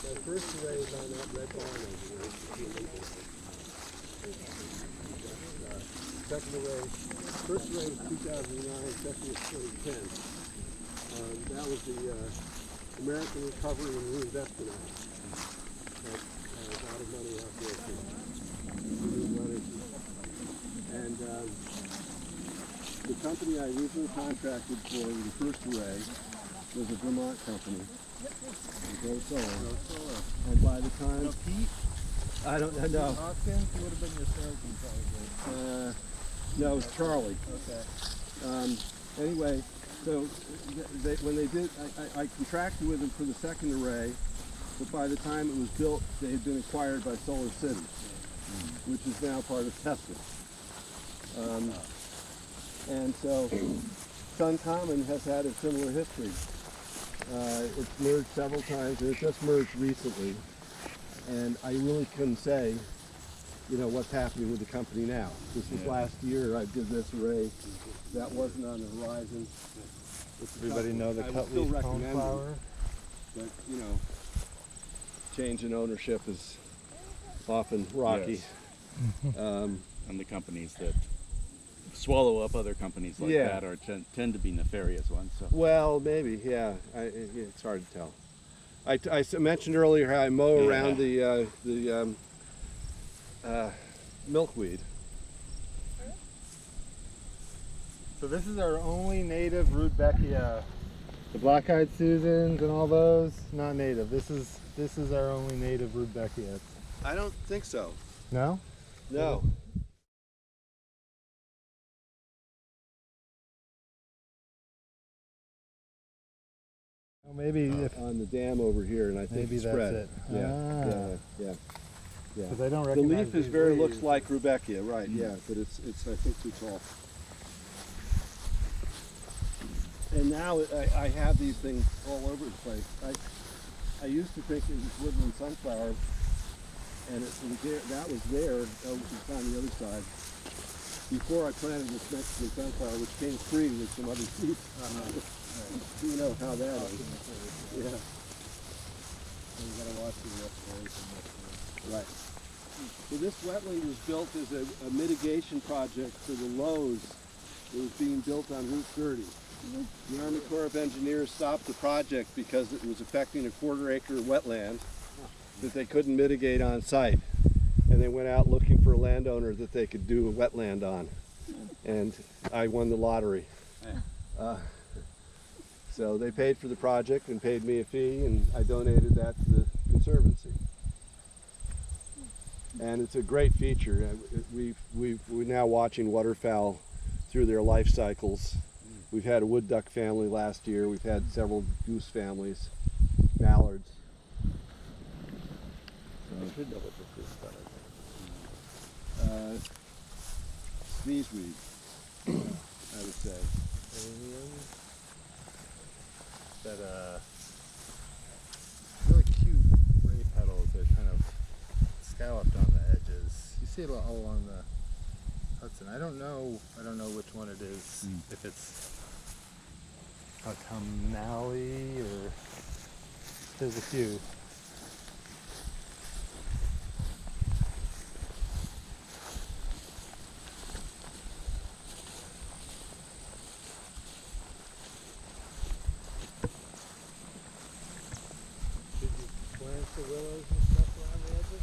Speaker 1: My first array is on that red barn over there. Second array, first array was 2009, second was 2010. That was the American Recovery and Reinvestment Act. That a lot of money out there for renewable energy. And the company I originally contracted for the first array was a Vermont company. Go Solar. And by the time...
Speaker 6: Pete?
Speaker 1: I don't know.
Speaker 6: Hopkins would have been your salesman probably.
Speaker 1: No, it was Charlie.
Speaker 6: Okay.
Speaker 1: Anyway, so when they did, I contracted with them for the second array, but by the time it was built, they had been acquired by Solar City, which is now part of Tesla. And so Suncommon has had a similar history. It's merged several times, and it just merged recently. And I really couldn't say, what's happening with the company now. This was last year. I did this array. That wasn't on the horizon.
Speaker 6: Everybody know the Cutley's coneflower?
Speaker 1: But, change in ownership is often rocky.
Speaker 8: Yes. And the companies that swallow up other companies like that are tend to be nefarious ones. So.
Speaker 1: Well, maybe, yeah. It's hard to tell. I mentioned earlier how I mow around the milkweed.
Speaker 4: So this is our only native Rudbeckia. The black-eyed Susans and all those, not native. This is our only native Rudbeckia.
Speaker 1: I don't think so.
Speaker 4: No?
Speaker 1: No.
Speaker 4: Well, maybe if
Speaker 1: On the dam over here, and I think
Speaker 4: maybe
Speaker 1: it's
Speaker 4: that's
Speaker 1: spread.
Speaker 4: it.
Speaker 1: Yeah.
Speaker 4: Because I don't
Speaker 1: The
Speaker 4: recognize
Speaker 1: leaf is
Speaker 4: these
Speaker 1: very
Speaker 4: leaves.
Speaker 1: looks like Rudbeckia, right? Yeah, but it's I think too tall. And now I have these things all over the place. I used to think it was woodland sunflower, and that was there. It's on the other side. Before I planted this Mexican sunflower, which came free with some other seeds. You know how that is. Yeah.
Speaker 6: You gotta watch the restoration.
Speaker 1: Right. So this wetland was built as a mitigation project for the lows that was being built on Route 30. The Army Corps of Engineers stopped the project because it was affecting a quarter-acre wetland that they couldn't mitigate on site. And they went out looking for a landowner that they could do a wetland on. And I won the lottery. So they paid for the project and paid me a fee, and I donated that to the Conservancy. And it's a great feature. We're now watching waterfowl through their life cycles. We've had a wood duck family last year. We've had several goose families, mallards.
Speaker 8: I should know what this is, but
Speaker 1: Sneezeweed. I would say.
Speaker 6: That really cute ray petals are kind of scalloped on the edges. You see it all along the Hudson. I don't know which one it is. If it's autumnale or there's a few.
Speaker 1: Did you plant the willows and stuff around the edges?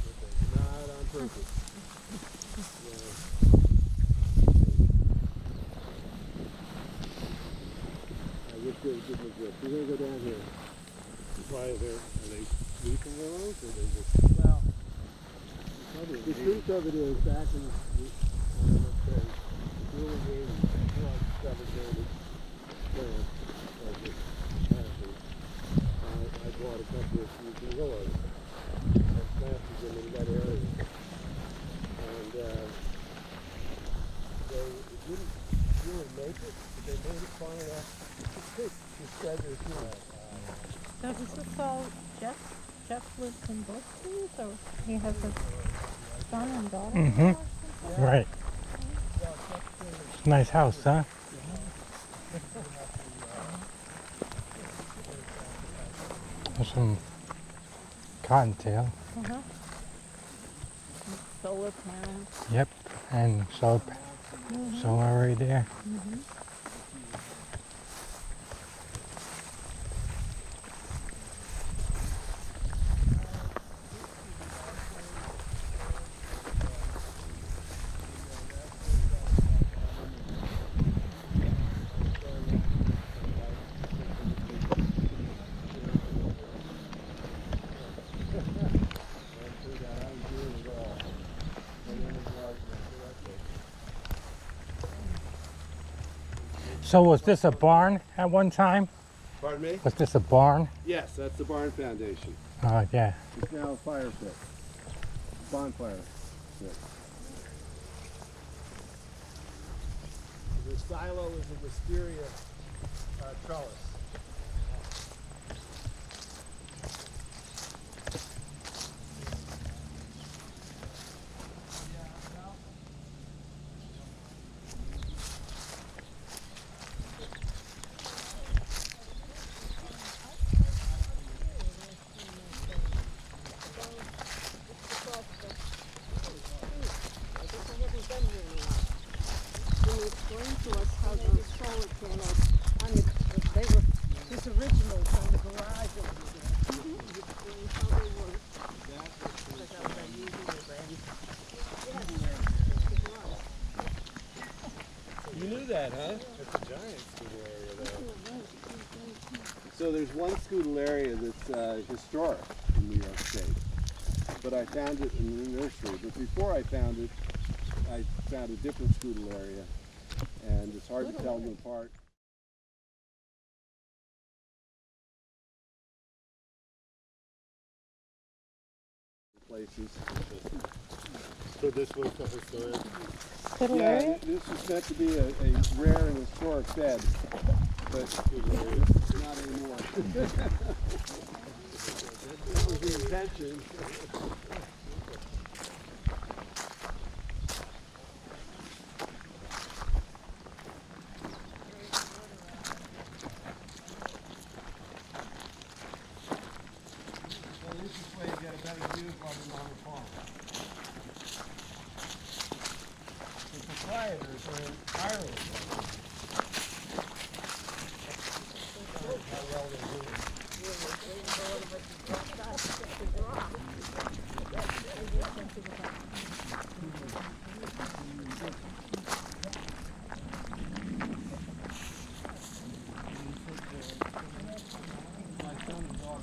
Speaker 1: Not on purpose. I wish they would give me grip. We're going to go down here. Why are they weeping willows or they just... Well, the truth of it is back in the early 80s, before I discovered native plants like this planted, I bought a couple of weeping willows and planted them in that area. And they didn't really make it, but they made it far enough to spread their seeds.
Speaker 2: So is this all Jeff lives in both cities, or he has a son and daughter?
Speaker 5: Mm-hmm. Right. Nice house, huh? There's some cottontail.
Speaker 2: Solar panels.
Speaker 5: Yep. And solar right there. So was this a barn at one time?
Speaker 1: Pardon me?
Speaker 5: Was this a barn?
Speaker 1: Yes, that's the barn foundation.
Speaker 5: Oh, yeah.
Speaker 1: It's now a fire pit. Bonfire pit. The silo is a wisteria trellis. You knew that, huh?
Speaker 6: It's a giant school area though.
Speaker 1: So there's one school area that's historic in New York State, but I found it in the nursery. But before I found it, I found a different school area, and it's hard to tell them apart. Places.
Speaker 6: So this was the historic.
Speaker 1: Yeah, this was meant to be a rare and historic bed, but not anymore. That was the intention. Well, this is where you get a better view from the farm. The proprietors are in Ireland. How well they're doing. My son and daughter-in-law.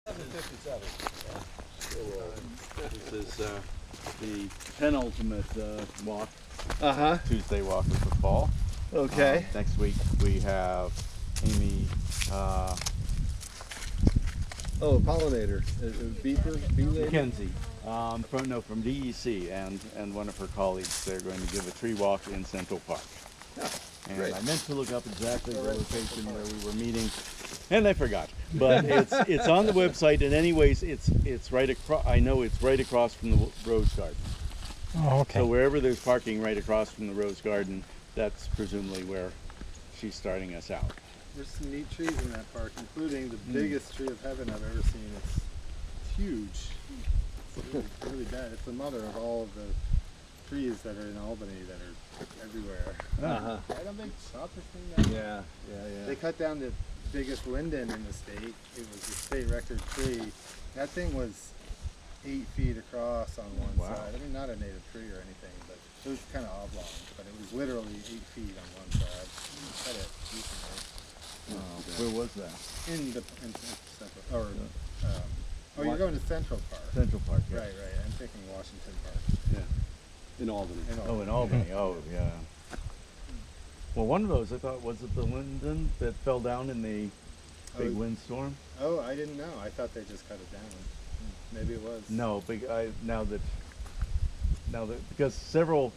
Speaker 8: This is the penultimate walk, Tuesday walk of the fall.
Speaker 1: Okay.
Speaker 8: Next week we have Amy,
Speaker 1: Oh, pollinator. Beeper? Bee lady?
Speaker 8: Mackenzie, from DEC and one of her colleagues. They're going to give a tree walk in Central Park. And
Speaker 1: great.
Speaker 8: I meant to look up exactly the location where we were meeting, and I forgot. But it's on the website, and anyways, it's right across. I know it's right across from the Rose Garden.
Speaker 5: Oh, okay.
Speaker 8: So wherever there's parking right across from the Rose Garden, that's presumably where she's starting us out.
Speaker 6: There's some neat trees in that park, including the biggest tree of heaven I've ever seen. It's huge. It's really bad. It's the mother of all of the trees that are in Albany that are everywhere. Right, don't they chop this thing down?
Speaker 1: Yeah.
Speaker 6: They cut down the biggest linden in the state. It was a state record tree. That thing was 8 feet across on one side. I mean, not a native tree or anything, but it was kind of oblong. But it was literally 8 feet on one side. Cut it recently.
Speaker 8: Where was that?
Speaker 6: In Central, or you're going to Central Park.
Speaker 8: Central Park. Yeah.
Speaker 6: Right. I'm thinking Washington Park.
Speaker 1: Yeah. In Albany.
Speaker 8: Oh, in Albany. Oh, yeah. Well, one of those, I thought, was it the linden that fell down in the big windstorm?
Speaker 6: Oh, I didn't know. I thought they just cut it down. Maybe it was.
Speaker 8: No, now that because several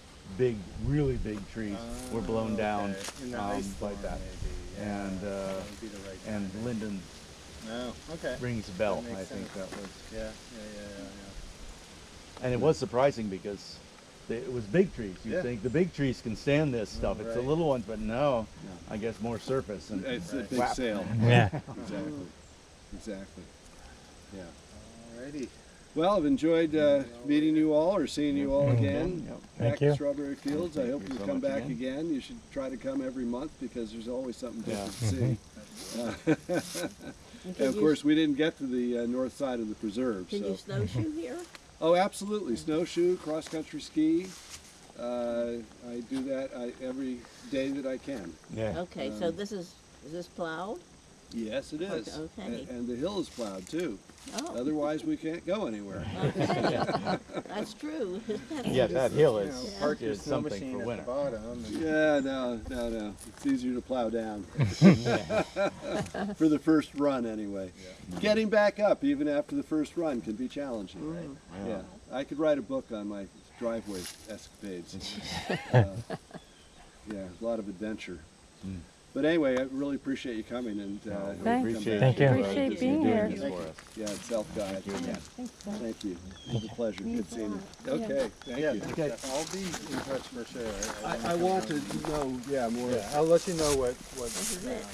Speaker 8: really big trees were blown down
Speaker 6: in the ice storm,
Speaker 8: like that,
Speaker 6: maybe. Yeah,
Speaker 8: and
Speaker 6: that would be the right
Speaker 8: and
Speaker 6: time.
Speaker 8: linden
Speaker 6: No, okay.
Speaker 8: rings a bell.
Speaker 6: That
Speaker 8: I
Speaker 6: makes
Speaker 8: think
Speaker 6: sense.
Speaker 8: that was,
Speaker 6: Yeah.
Speaker 8: and it was surprising because it was big trees. You'd think the big trees can stand this stuff. It's the
Speaker 6: right.
Speaker 8: little ones, but no, I guess more surface and
Speaker 1: It's a big
Speaker 8: whap.
Speaker 1: sail.
Speaker 5: Yeah.
Speaker 1: Exactly. Yeah.
Speaker 6: Alrighty.
Speaker 1: Well, I've enjoyed meeting you all or seeing you all again.
Speaker 8: Yep.
Speaker 1: Back
Speaker 5: Thank
Speaker 1: to
Speaker 5: you.
Speaker 1: Strawberry Fields. I hope
Speaker 8: you
Speaker 1: you
Speaker 8: so
Speaker 1: come
Speaker 8: much
Speaker 1: back
Speaker 8: again.
Speaker 1: again. You should try to come every month because there's always something different
Speaker 8: Yeah.
Speaker 1: to see. And of course, we didn't get to the north side of the preserve.
Speaker 2: Can you snowshoe here?
Speaker 1: Oh, absolutely. Snowshoe, cross-country ski. I do that every day that I can.
Speaker 8: Yeah.
Speaker 2: Okay, so is this plowed?
Speaker 1: Yes, it is.
Speaker 2: Okay.
Speaker 1: And the hill is plowed too.
Speaker 2: Oh,
Speaker 1: Otherwise, we can't go anywhere.
Speaker 2: okay. That's true.
Speaker 8: Yeah, that hill
Speaker 6: You know,
Speaker 8: is
Speaker 6: park your
Speaker 8: is
Speaker 6: snow
Speaker 8: something
Speaker 6: machine
Speaker 8: for
Speaker 6: at
Speaker 8: winter.
Speaker 6: the bottom. And
Speaker 1: Yeah, no. It's easier to plow down. For the first run, anyway. Getting back up, even after the first run, can be challenging. Right? Yeah. I could write a book on my driveway escapades. Yeah, a lot of adventure. But anyway, I really appreciate you coming and
Speaker 8: Appreciate
Speaker 5: Thank you.
Speaker 7: Appreciate being here.
Speaker 8: this for us.
Speaker 1: Yeah, it's self-guide. Thank you. It was a pleasure. Good seeing you. Okay, thank
Speaker 6: yeah,
Speaker 1: you.
Speaker 8: Okay.
Speaker 6: I'll be in touch for sure.
Speaker 1: I want to know, more.
Speaker 6: Yeah, I'll let you know what
Speaker 2: This is it.